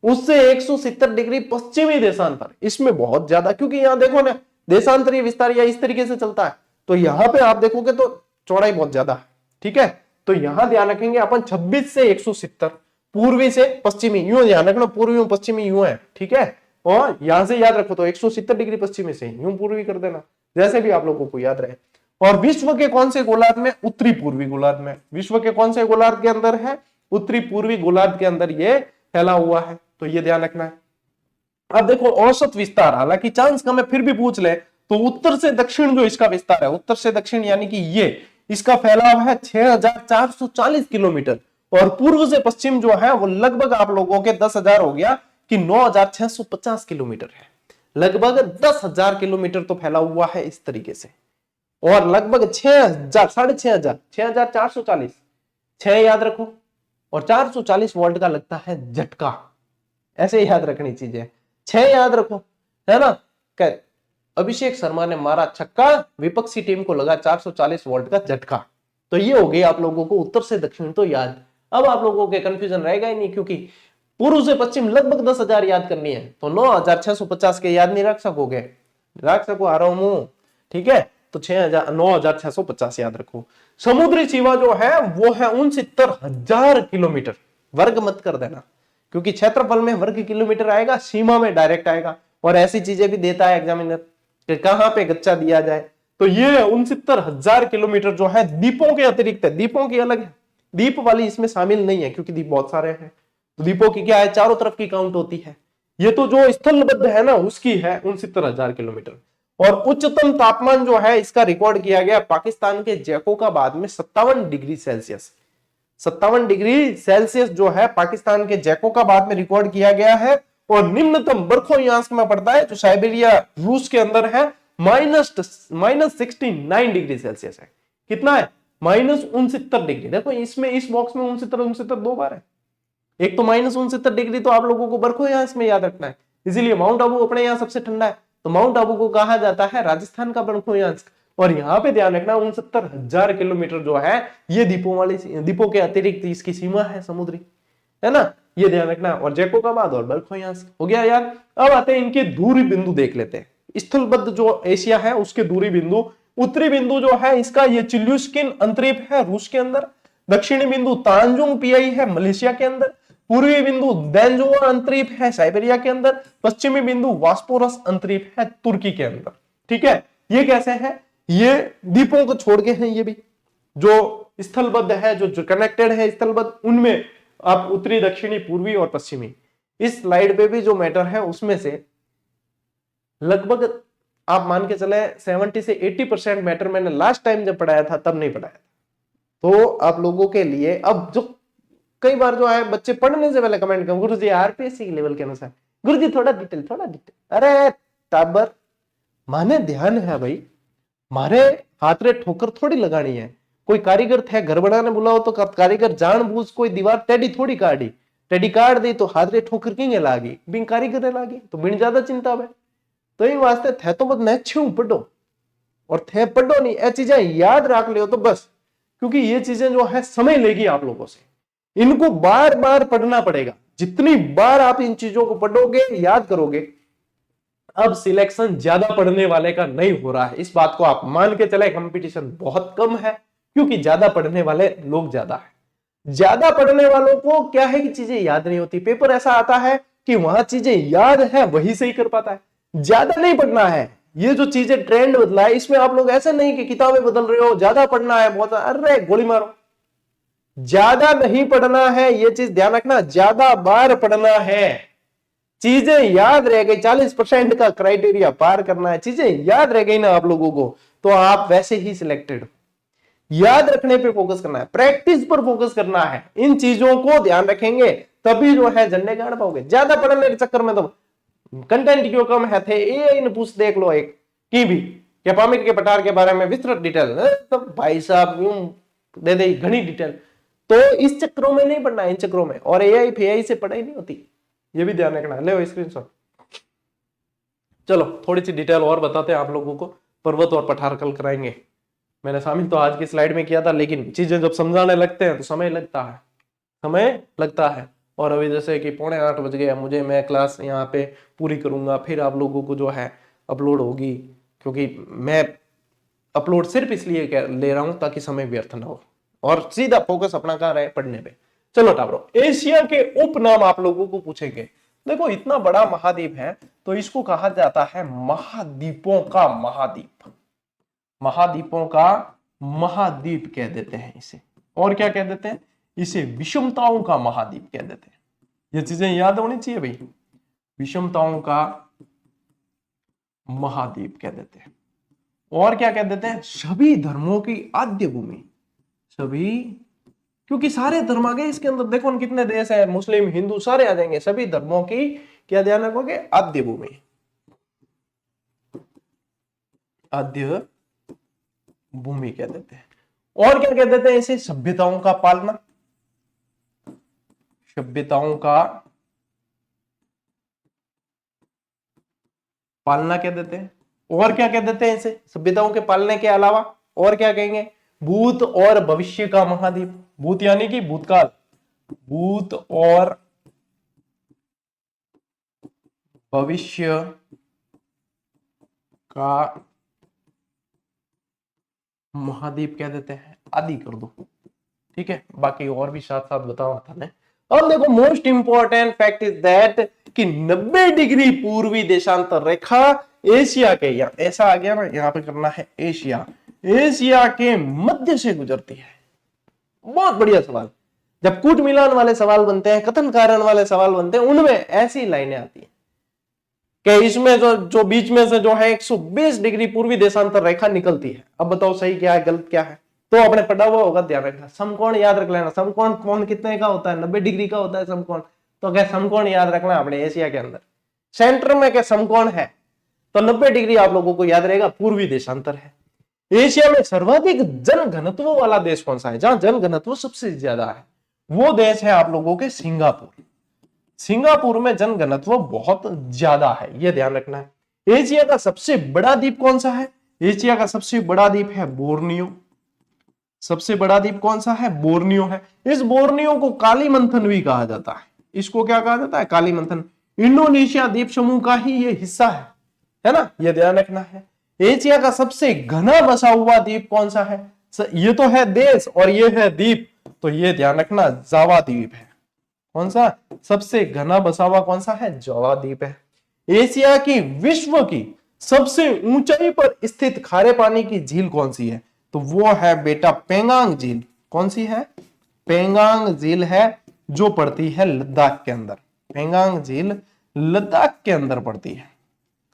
उससे 170 डिग्री पश्चिमी देशांतर। इसमें बहुत ज्यादा, क्योंकि यहां देखो ना देशांतरीय विस्तार या इस तरीके से चलता है, तो यहां पे आप देखोगे तो चौड़ाई बहुत ज्यादा है। ठीक है, तो यहां ध्यान रखेंगे अपन 26 से 170, पूर्वी से पश्चिमी, यूं ध्यान रखना, पूर्वी और पश्चिमी यूं है। ठीक है, और यहां से याद रखो तो 170 डिग्री पश्चिमी से यूं पूर्वी कर देना, जैसे भी आप लोगों को याद रहे। और विश्व के कौन से गोलार्ध में? उत्तरी पूर्वी गोलार्ध में। विश्व के कौन से गोलार्ध के अंदर है? उत्तरी पूर्वी गोलार्ध के अंदर ये फैला हुआ है, तो ये ध्यान रखना है। अब देखो औसत विस्तार, हालांकि चांस कम है फिर भी पूछ ले, तो उत्तर से दक्षिण जो इसका विस्तार है, उत्तर से दक्षिण यानी कि ये इसका फैलाव है 6440 किलोमीटर, और पूर्व से पश्चिम जो है वो लगभग आप लोगों के 10,000 हो गया कि 9650 किलोमीटर है। लगभग 10,000 किलोमीटर तो फैला हुआ है इस तरीके से, और लगभग 6,000, 6,500, 6,440, 6 याद रखो, और 440 वोल्ट का लगता है झटका। ऐसे याद रखनी चीजें, 6 याद रखो, है ना। अभिषेक शर्मा ने मारा छक्का, विपक्षी टीम को लगा 440 वोल्ट का झटका। तो ये हो गई आप लोगों को उत्तर से दक्षिण तो याद। अब आप लोगों के कंफ्यूजन रहेगा ही नहीं, क्योंकि पूर्व से पश्चिम लगभग 10,000 याद करनी है, तो 9,650 के याद नहीं रख सकोगे, रख सको आ रहा हूं। ठीक है, तो 9,650 याद रखो। समुद्री सीमा जो है वो है 69,000 किलोमीटर। वर्ग मत कर देना, क्योंकि क्षेत्रफल में वर्ग किलोमीटर आएगा, सीमा में डायरेक्ट आएगा। और ऐसी चीजें भी देता है एग्जामिनर कि कहां पे गच्चा दिया जाए। तो ये 69,000 किलोमीटर जो है द्वीपों के अतिरिक्त है, द्वीपों की अलग है, द्वीप वाली इसमें शामिल नहीं है, क्योंकि द्वीप बहुत सारे हैं। तो द्वीपों की क्या है? चारों तरफ की काउंट होती है। ये तो जो स्थलबद्ध है ना उसकी है 69,000 किलोमीटर। और उच्चतम तापमान जो है इसका रिकॉर्ड किया गया पाकिस्तान के जैकोबाबाद में 57 डिग्री सेल्सियस। 57 डिग्री सेल्सियस जो है पाकिस्तान के जैकोबाबाद में रिकॉर्ड किया गया है। और निम्नतम बर्फोयांश में पड़ता है जो साइबेरिया रूस के अंदर है, -69 डिग्री सेल्सियस है। कितना है? -69 डिग्री। देखो इसमें इस बॉक्स में 69 दो बार है। एक तो -69 डिग्री तो आप लोगों को बर्फोयांश में याद रखना है, इसीलिए माउंट आबू अपने यहाँ सबसे ठंडा है, तो माउंट आबू को कहा जाता है राजस्थान का बर्फोयांश। और यहाँ पे ध्यान रखना 69,000 किलोमीटर जो है ये द्वीपों के अतिरिक्त इसकी सीमा है समुद्री, है ना, ये ध्यान रखना। और जैकोबाबाद और बर्फोयांश हो गया यार। अब आते हैं इनके दूरी बिंदु देख लेते हैं। स्थलबद्ध जो एशिया है उसके दूरी बिंदु, उत्तरी बिंदु जो है इसका ये चिल्यूस्किन अंतरीप है रूस के अंदर, दक्षिणी बिंदु तांजुंग पियाई है मलेशिया के अंदर, पूर्वी बिंदु देंजुआ अंतरीप है साइबेरिया के अंदर, पश्चिमी बिंदु वास्पोरस अंतरीप है तुर्की के अंदर। ठीक है, ये कैसे है? ये द्वीपों को छोड़ के हैं, ये भी जो स्थलबद्ध है, जो कनेक्टेड है स्थलबद्ध, उनमें आप उत्तरी, दक्षिणी, पूर्वी और पश्चिमी, इस स्लाइड पे भी जो मैटर है उसमें से लगभग आप मान के चले 70 से 80% मैटर मैंने लास्ट टाइम जब पढ़ाया था तब नहीं पढ़ाया था। तो आप लोगों के लिए अब जो कई बार जो है बच्चे पढ़ने से पहले कमेंट करें, गुरुजी आरपीएससी के लेवल के अनुसार गुरुजी थोड़ा डिटेल, थोड़ा डिटेल। अरे टाबर, माने ध्यान है भाई, मारे हाथ रे ठोकर थोड़ी लगानी है। कोई कारीगर थे घर बनाने बुलाओ तो कारीगर जानबूझ कोई दीवार टेढ़ी थोड़ी काटी, टेढ़ी काट दी तो हाथ रे ठोकर किंगे लागी, बिन कारीगर लागी तो बिन ज्यादा चिंता है। तो ये वास्ते थे तो बस नेच्छू पढ़ो, और थे पढ़ो नहीं, ये चीजें याद रख लियो तो बस, क्योंकि ये चीजें जो है समय लेगी आप लोगों से, इनको बार बार पढ़ना पड़ेगा। जितनी बार आप इन चीजों को पढ़ोगे, याद करोगे, अब सिलेक्शन ज्यादा पढ़ने वाले का नहीं हो रहा है, इस बात को आप मान के चले। कंपटीशन बहुत कम है क्योंकि ज्यादा पढ़ने वाले लोग ज्यादा है। ज्यादा पढ़ने वालों को क्या है कि चीजें याद नहीं होती, पेपर ऐसा आता है कि वहां चीजें याद है, वही सही कर पाता है। ज्यादा नहीं पढ़ना है, ये जो चीजें ट्रेंड बदला है इसमें आप लोग ऐसे नहीं कि किताबें बदल रहे हो, ज्यादा पढ़ना है बहुत, अरे गोली मारो। ज्यादा नहीं पढ़ना है, ये चीज ध्यान रखना, ज्यादा बार पढ़ना है, चीजें याद रह गई, 40% का क्राइटेरिया पार करना है, चीजें याद रह गई ना आप लोगों को, तो आप वैसे ही सिलेक्टेड। याद रखने पे फोकस करना है, प्रैक्टिस पर फोकस करना है, इन चीजों को ध्यान रखेंगे तभी जो है झंडे गाड़ पाओगे। ज्यादा पढ़ने के चक्कर में तो कंटेंट क्यों कम है थे, एआई ने पूछ देख लो एक की भी क्या पामिर के पठार के बारे में विस्तृत डिटेल, तो भाई साहब यूं दे दे घनी डिटेल, तो इस चक्रों में नहीं पढ़ना, इन चक्रों में। और एआई फेआई से पढ़ाई नहीं होती, ये भी ध्यान रखना। ले स्क्रीनशॉट। चलो थोड़ी सी डिटेल और बताते हैं आप लोगों को, पर्वत और पठार कल कराएंगे। मैंने शामिल तो आज की स्लाइड में किया था, लेकिन चीजें जब समझाने लगते हैं तो समय लगता है, समय लगता है। और अभी जैसे कि 7:45 बज गया, मुझे मैं क्लास यहाँ पे पूरी करूंगा, फिर आप लोगों को जो है अपलोड होगी, क्योंकि मैं अपलोड सिर्फ इसलिए ले रहा हूं ताकि समय व्यर्थ ना हो और सीधा फोकस अपना कहाँ रहे, पढ़ने पे। चलो टाबरो, एशिया के उपनाम आप लोगों को पूछेंगे। देखो इतना बड़ा महाद्वीप है तो इसको कहा जाता है महाद्वीपों का महाद्वीप, महाद्वीपों का महाद्वीप कह देते हैं इसे। और क्या कह देते हैं इसे, विषमताओं का महाद्वीप कह देते हैं। ये चीजें याद होनी चाहिए भाई, विषमताओं का महाद्वीप कह देते हैं। और क्या कह देते हैं, सभी धर्मों की आद्य भूमि, सभी, क्योंकि सारे धर्म आ गए इसके अंदर, देखो न कितने देश है, मुस्लिम हिंदू सारे आ जाएंगे, सभी धर्मों की क्या ध्यान रखोगे, आद्य भूमि, आद्य भूमि कह देते हैं। और क्या कह देते हैं इसे, सभ्यताओं का पालना, सभ्यताओं का पालना कह देते हैं। और क्या कह देते हैं इसे, सभ्यताओं के पालने के अलावा और क्या कहेंगे, भूत और भविष्य का महाद्वीप, भूत यानी कि भूतकाल, भूत और भविष्य का महाद्वीप कह देते हैं, आदि कर दो, ठीक है। बाकी और भी साथ साथ बताओ था। अब देखो most important fact is that कि 90 डिग्री पूर्वी देशांतर रेखा एशिया के, यहाँ ऐसा आ गया ना, यहाँ पे करना है एशिया, एशिया के मध्य से गुजरती है। बहुत बढ़िया सवाल, जब कूट मिलान वाले सवाल बनते हैं, कथन कारण वाले सवाल बनते हैं, उनमें ऐसी लाइनें आती हैं कि इसमें जो बीच में से जो है 120 डिग्री पूर्वी देशांतर रेखा निकलती है। अब बताओ सही क्या है, गलत क्या है, तो आपने पढ़ा हुआ होगा, ध्यान रखना। समकोण याद रख लेना, समकोण कौन कितने का होता है, 90 डिग्री का होता है समकोण। तो क्या समकोण याद रखना अपने एशिया के अंदर, सेंटर में क्या समकोण है, तो 90 डिग्री आप लोगों को याद रहेगा, पूर्वी देशांतर है। एशिया में सर्वाधिक जन घनत्व वाला देश कौन सा है, जहां जन घनत्व सबसे ज्यादा है, वो देश है आप लोगों के सिंगापुर। सिंगापुर में जन घनत्व बहुत ज्यादा है, यह ध्यान रखना है। एशिया का सबसे बड़ा द्वीप कौन सा है, एशिया का सबसे बड़ा द्वीप है बोर्नियो। सबसे बड़ा द्वीप कौन सा है, बोर्नियो है। इस बोर्नियो को कालीमंथन भी कहा जाता है, इसको क्या कहा जाता है, कालीमंथन। इंडोनेशिया द्वीप समूह का ही ये हिस्सा है ना, यह ध्यान रखना है। एशिया का सबसे घना बसा हुआ द्वीप कौन सा है, ये तो है देश और ये है द्वीप, तो ये ध्यान रखना जावा द्वीप है। कौन सा सबसे घना बसा हुआ कौन सा है, जावा द्वीप है। एशिया की विश्व की सबसे ऊंचाई पर स्थित खारे पानी की झील कौन सी है, तो वो है बेटा पेंगांग झील। कौन सी है, पेंगांग झील है, जो पड़ती है लद्दाख के अंदर। पेंगांग झील लद्दाख के अंदर पड़ती है,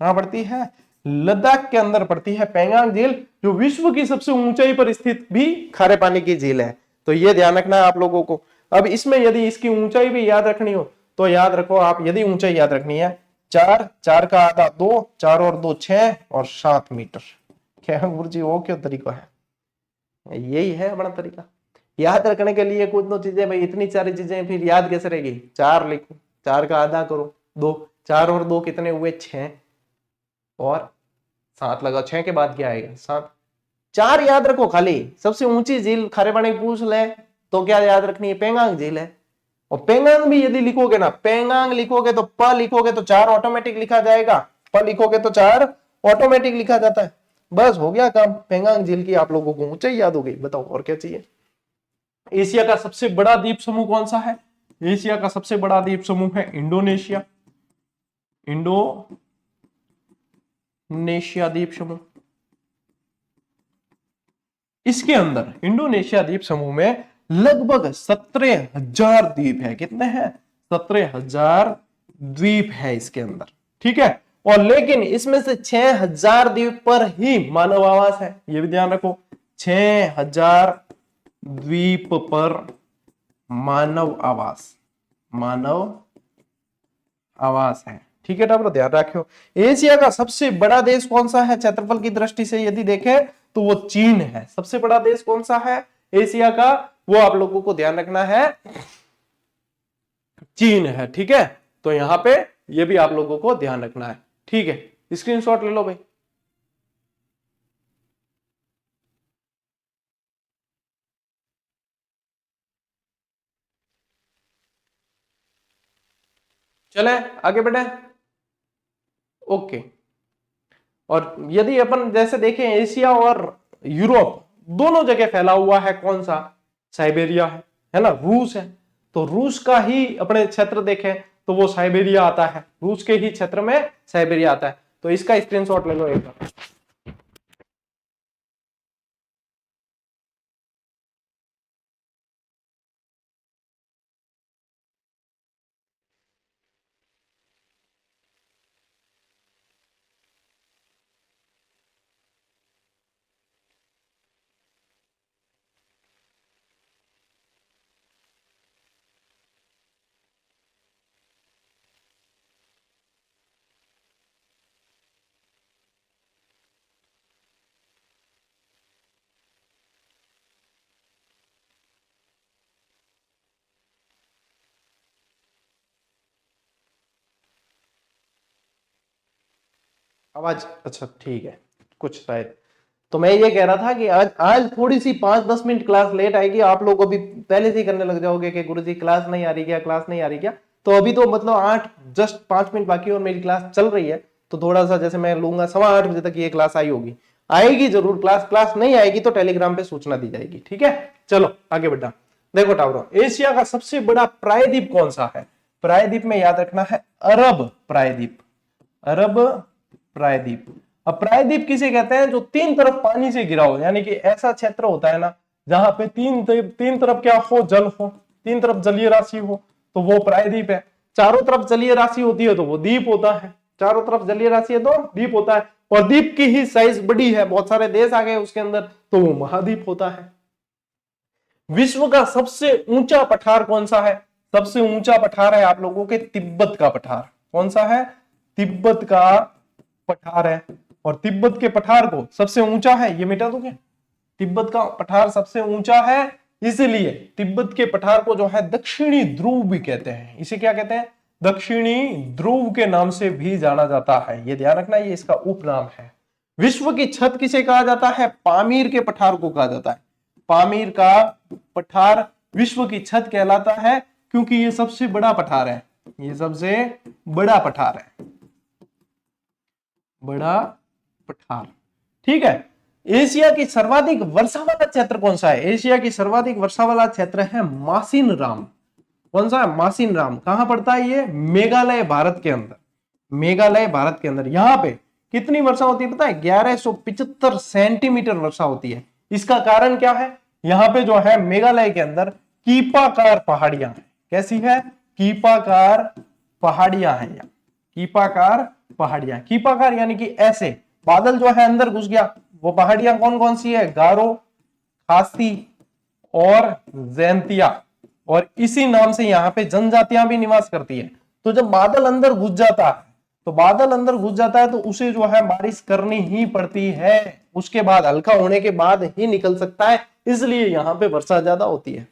कहां पड़ती है, लद्दाख के अंदर पड़ती है पेंगांग झील, जो विश्व की सबसे ऊंचाई पर स्थित भी खारे पानी की झील है। तो ये ध्यान रखना है आप लोगों को। अब इसमें यदि इसकी ऊंचाई भी याद रखनी हो तो याद रखो आप, यदि ऊंचाई याद रखनी है 4, 4 का आधा 2, 4 और 2 6 और 7 मीटर। क्या गुरुजी वो क्यों तरीका है, यही है अपना तरीका याद रखने के लिए। कुछ दो चीजें भाई, इतनी सारी चीजें फिर याद कैसे रहेगी। 4 लिखो, 4 का आधा करो 2, 4 और 2 कितने हुए 6 और 7 लगाओ, 6 के बाद क्या आएगा 7। 4 याद रखो खाली। सबसे ऊंची झील खारे पानी पूछ ले तो क्या याद रखनी है, पेंगांग झील है। और पेंगांग भी यदि लिखोगे ना, पेंगांग लिखोगे तो प लिखोगे तो 4 ऑटोमेटिक लिखा जाएगा, प लिखोगे तो 4 ऑटोमेटिक लिखा जाता है। बस हो गया काम, पेंगांग झील की आप लोगों को ऊंचाई याद हो गई। बताओ और क्या चाहिए। एशिया का सबसे बड़ा द्वीप समूह कौन सा है? एशिया का सबसे बड़ा द्वीप समूह है इंडोनेशिया, इंडोनेशिया द्वीप समूह। इसके अंदर इंडोनेशिया द्वीप समूह में लगभग 17,000 द्वीप है। कितने हैं? 17,000 द्वीप है इसके अंदर, ठीक है। और लेकिन इसमें से 6,000 द्वीप पर ही मानव आवास है, ये भी ध्यान रखो। 6,000 द्वीप पर मानव आवास है, ठीक है टाबरो, ध्यान रखियो। एशिया का सबसे बड़ा देश कौन सा है क्षेत्रफल की दृष्टि से यदि देखें तो वो चीन है। सबसे बड़ा देश कौन सा है एशिया का? वो आप लोगों को ध्यान रखना है, चीन है, ठीक है। तो यहां पे ये भी आप लोगों को ध्यान रखना है, ठीक है। स्क्रीनशॉट ले लो भाई। चले आगे बढ़े, ओके। और यदि अपन जैसे देखें एशिया और यूरोप दोनों जगह फैला हुआ है, कौन सा? साइबेरिया है ना, रूस है। तो रूस का ही अपने क्षेत्र देखें तो वो साइबेरिया आता है, रूस के ही क्षेत्र में साइबेरिया आता है। तो इसका स्क्रीनशॉट ले लो एक बार। आवाज अच्छा ठीक है, कुछ शायद। तो मैं ये कह रहा था कि आज थोड़ी सी 5-10 मिनट क्लास लेट आएगी। आप लोग अभी पहले से ही करने लग जाओगे कि गुरुजी क्लास नहीं आ रही क्या, क्लास नहीं आ रही क्या। तो अभी तो मतलब 8 जस्ट 5 मिनट बाकी और मेरी क्लास चल रही है। तो थोड़ा सा जैसे मैं लूंगा 8:15 बजे तक ये क्लास आई होगी, आएगी जरूर क्लास। क्लास नहीं आएगी तो टेलीग्राम पे सूचना दी जाएगी, ठीक है। चलो आगे बढ़ा। देखो टावरो, एशिया का सबसे बड़ा प्रायद्वीप कौन सा है? प्रायद्वीप में याद रखना है अरब प्रायद्वीप, अरब प्रायद्वीप। अब प्रायद्वीप किसे कहते हैं? जो 3 तरफ पानी से घिरा हो, यानी कि ऐसा क्षेत्र होता है ना जहां पे तीन तरफ क्या हो? जल हो, 3 तरफ जलीय राशि हो, तो वो प्रायद्वीप है। चारों तरफ जलीय राशि होती है तो वो द्वीप होता है। चारों तरफ जलीय राशि है तो द्वीप होता है। और द्वीप की ही साइज बड़ी है, बहुत सारे देश आ गए उसके अंदर, तो वो महाद्वीप होता है। विश्व का सबसे ऊंचा पठार कौन सा है? सबसे ऊंचा पठार है आप लोगों के तिब्बत का पठार। कौन सा है? तिब्बत का पठार है। और तिब्बत के पठार को सबसे ऊंचा है, ये मिटा दोगे? तिब्बत का पठार सबसे ऊंचा है, इसलिए तिब्बत के पठार को जो है दक्षिणी ध्रुव भी कहते हैं। इसे क्या कहते हैं? दक्षिणी ध्रुव के नाम से भी जाना जाता है। ये ध्यान रखना, ये इसका उपनाम है। विश्व की छत किसे कहा जाता है? पामीर के पठार को कहा जाता है। पामीर का पठार विश्व की छत कहलाता है, क्योंकि ये सबसे बड़ा पठार है। ये सबसे बड़ा पठार है, बड़ा पठार, ठीक है। एशिया की सर्वाधिक वर्षा वाला क्षेत्र कौन सा है? एशिया की सर्वाधिक वर्षा वाला क्षेत्र है मासिनराम। कौन सा है? मासिनराम। कहां पड़ता है ये? मेघालय भारत के अंदर, मेघालय भारत के अंदर। यहां पे कितनी वर्षा होती है पता है? 1175 सेंटीमीटर वर्षा होती है। इसका कारण क्या है? यहां पे जो है मेघालय के अंदर कीपाकार पहाड़ियां हैं। कैसी है? कीपाकार पहाड़ियां हैं। यहाँ कीपाकार पहाड़ियां, कीपाकार यानी कि ऐसे बादल जो है अंदर घुस गया। वो पहाड़ियां कौन कौन सी है? गारो, खासी और जैंतिया। और इसी नाम से यहाँ पे जनजातियां भी निवास करती है। तो जब बादल अंदर घुस जाता है, तो बादल अंदर घुस जाता है तो उसे जो है बारिश करनी ही पड़ती है। उसके बाद हल्का होने के बाद ही निकल सकता है, इसलिए यहाँ पे वर्षा ज्यादा होती है।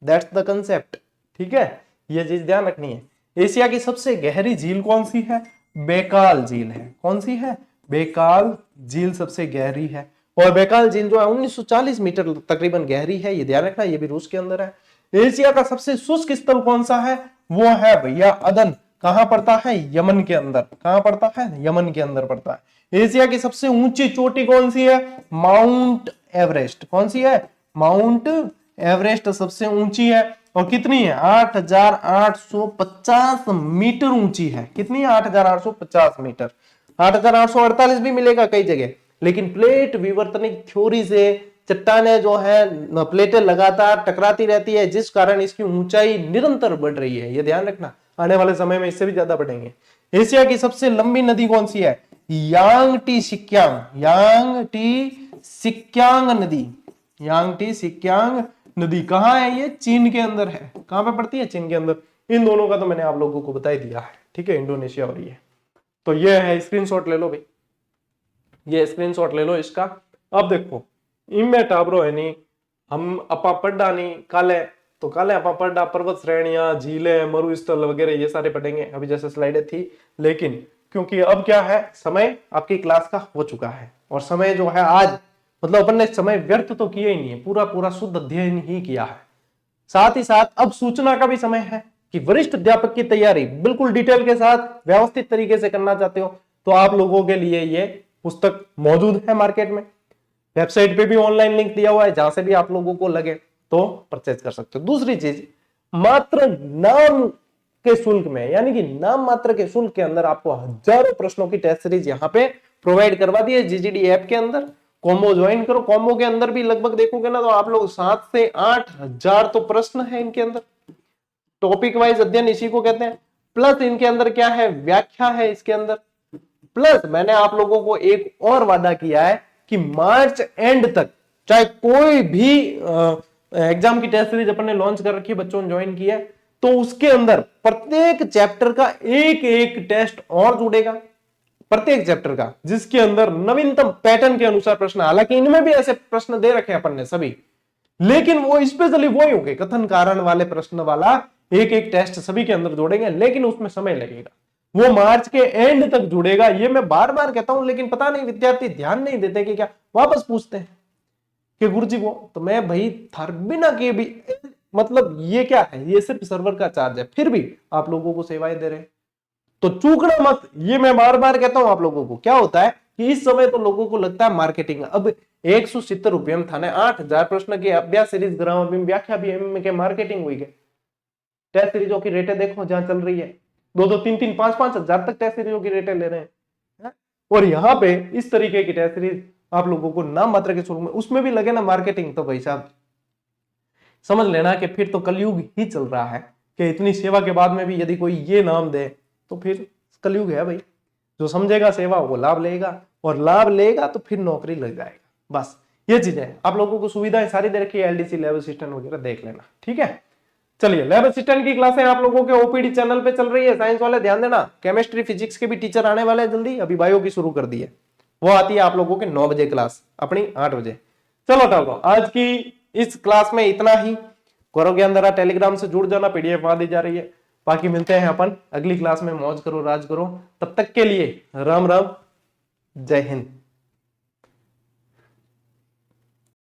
दैट्स द कंसेप्ट, ठीक है। ये चीज ध्यान रखनी है। एशिया की सबसे गहरी झील कौन सी है? बैकाल झील है। कौन सी है? बैकाल झील सबसे गहरी है, और बैकाल झील जो है 1940 मीटर तकरीबन गहरी है, ये ध्यान रखना, ये भी रूस के अंदर है। एशिया का सबसे शुष्क स्थल कौन सा है? वो है भैया अदन। कहां पड़ता है? यमन के अंदर। कहां पड़ता है? यमन के अंदर पड़ता है। एशिया की सबसे ऊंची चोटी कौन सी है? Mount Everest. कौन सी है? माउंट एवरेस्ट सबसे ऊंची है, और कितनी है? 8,850 मीटर ऊंची है। कितनी है? 8,850 मीटर। 8,848 भी मिलेगा कई जगह, लेकिन प्लेट विवर्तनिक थ्योरी से चट्टाने जो है प्लेटें लगातार टकराती रहती है, जिस कारण इसकी ऊंचाई निरंतर बढ़ रही है। ये ध्यान रखना, आने वाले समय में इससे भी ज्यादा बढ़ेंगे। एशिया की सबसे लंबी नदी कौन सी है? यांगटी सिक्यांग। यांगटी सिक्यांग नदी। यांगटी सिक्यांग नदी कहां है? ये चीन के अंदर है। कहां पे पड़ती है? चीन के अंदर। इन दोनों का तो मैंने आप लोगों को बता ही दिया है, ठीक है, इंडोनेशिया और ये। तो ये है, स्क्रीनशॉट ले लो भाई, ये स्क्रीनशॉट ले लो इसका। अब देखो, इनमें टाबरो है नहीं, हम अपा पढ़ा नहीं काले, तो काले अपा पढ़ा पर्वत श्रेणियां, झीलें, मरुस्थल वगैरह ये सारे पढ़ेंगे अभी, जैसे स्लाइडें थी। लेकिन क्योंकि अब क्या है, समय आपकी क्लास का हो चुका है, और समय जो है आज मतलब अपन ने समय व्यर्थ तो किया ही नहीं है, पूरा पूरा शुद्ध अध्ययन ही किया है। साथ ही साथ अब सूचना का भी समय है कि वरिष्ठ अध्यापक की तैयारी बिल्कुल डिटेल के साथ व्यवस्थित तरीके से करना चाहते हो, तो आप लोगों के लिए ये पुस्तक मौजूद है मार्केट में। वेबसाइट पे भी ऑनलाइन लिंक दिया हुआ है, जहां से भी आप लोगों को लगे तो परचेज कर सकते हो। दूसरी चीज, मात्र नाम के शुल्क में, यानी कि नाम मात्र के शुल्क के अंदर आपको हजारों प्रश्नों की टेस्ट सीरीज यहाँ पे प्रोवाइड करवा दी है जीजीडी ऐप के अंदर। कॉम्बो ज्वाइन करो। कॉम्बो के अंदर भी लगभग देखोगे ना, तो आप लोग 7 से 8 हजार तो प्रश्न है इनके अंदर। टॉपिक वाइज अध्ययन इसी को कहते हैं। प्लस इनके अंदर क्या है? व्याख्या है इसके अंदर। प्लस मैंने आप लोगों को एक और वादा किया है कि मार्च एंड तक, चाहे कोई भी एग्जाम की टेस्ट सीरीज अपन ने लॉन्च कर रखी है, बच्चों ने ज्वाइन किया है, तो उसके अंदर प्रत्येक चैप्टर का एक एक टेस्ट और जुड़ेगा, प्रत्येक चैप्टर का, जिसके अंदर नवीनतम पैटर्न के अनुसार प्रश्न। हालांकि इनमें भी ऐसे प्रश्न दे रखे हैं अपन ने सभी, लेकिन वो स्पेशली वो ही होंगे कथन कारण वाले प्रश्न वाला एक एक टेस्ट सभी के अंदर जोड़ेंगे, लेकिन उसमें समय लगेगा। वो मार्च के एंड तक जुड़ेगा। ये मैं बार बार कहता हूं, लेकिन पता नहीं विद्यार्थी ध्यान नहीं देते कि क्या, वापस पूछते हैं कि गुरुजी वो तो मैं भाई थर बिना के भी, मतलब ये क्या है, ये सिर्फ सर्वर का चार्ज है, फिर भी आप लोगों को सेवाएं दे रहे हैं, तो चूकना मत। ये मैं बार बार कहता हूं आप लोगों को। क्या होता है कि इस समय तो लोगों को लगता है मार्केटिंग, अब 170 रुपये में थाने 8,000 प्रश्न की अभ्यास सीरीज ग्राम व्याख्या भी के मार्केटिंग हुई है। टेस्ट सीरीजों की रेटें देखो जहां चल रही है, 2-2, 3-3, 5-5 हजार तक टेस्ट सीरीजों की रेटें ले रहे हैं। और यहाँ पे इस तरीके की टेस्ट सीरीज आप लोगों को नाम मात्र के स्वरूप में, उसमें भी लगे ना मार्केटिंग, तो भाई साहब समझ लेना कि फिर तो कलयुग ही चल रहा है, कि इतनी सेवा के बाद में भी यदि कोई ये नाम दे तो फिर कलयुग है भाई। जो समझेगा सेवा वो लाभ लेगा, और लाभ लेगा तो फिर नौकरी लग जाएगा। बस ये चीजें आप लोगों को सुविधाएं सारी दे रखी है, एलडीसी लैब असिस्टेंट वगैरह देख लेना, ठीक है। चलिए, लैब असिस्टेंट की क्लासें आप लोगों के ओपीडी चैनल पे चल रही है। साइंस वाले ध्यान देना, केमिस्ट्री फिजिक्स के भी टीचर आने वाले हैं जल्दी। अभी बायो की शुरू कर दी है, वो आती है आप लोगों के 9 बजे क्लास, अपनी 8 बजे। चलो टालो, आज की इस क्लास में इतना ही। गौरव ज्ञान द्वारा टेलीग्राम से जुड़ जाना, पीडीएफ वहां दी जा रही है। बाकी मिलते हैं अपन अगली क्लास में। मौज करो, राज करो। तब तक के लिए राम राम, जय हिंद।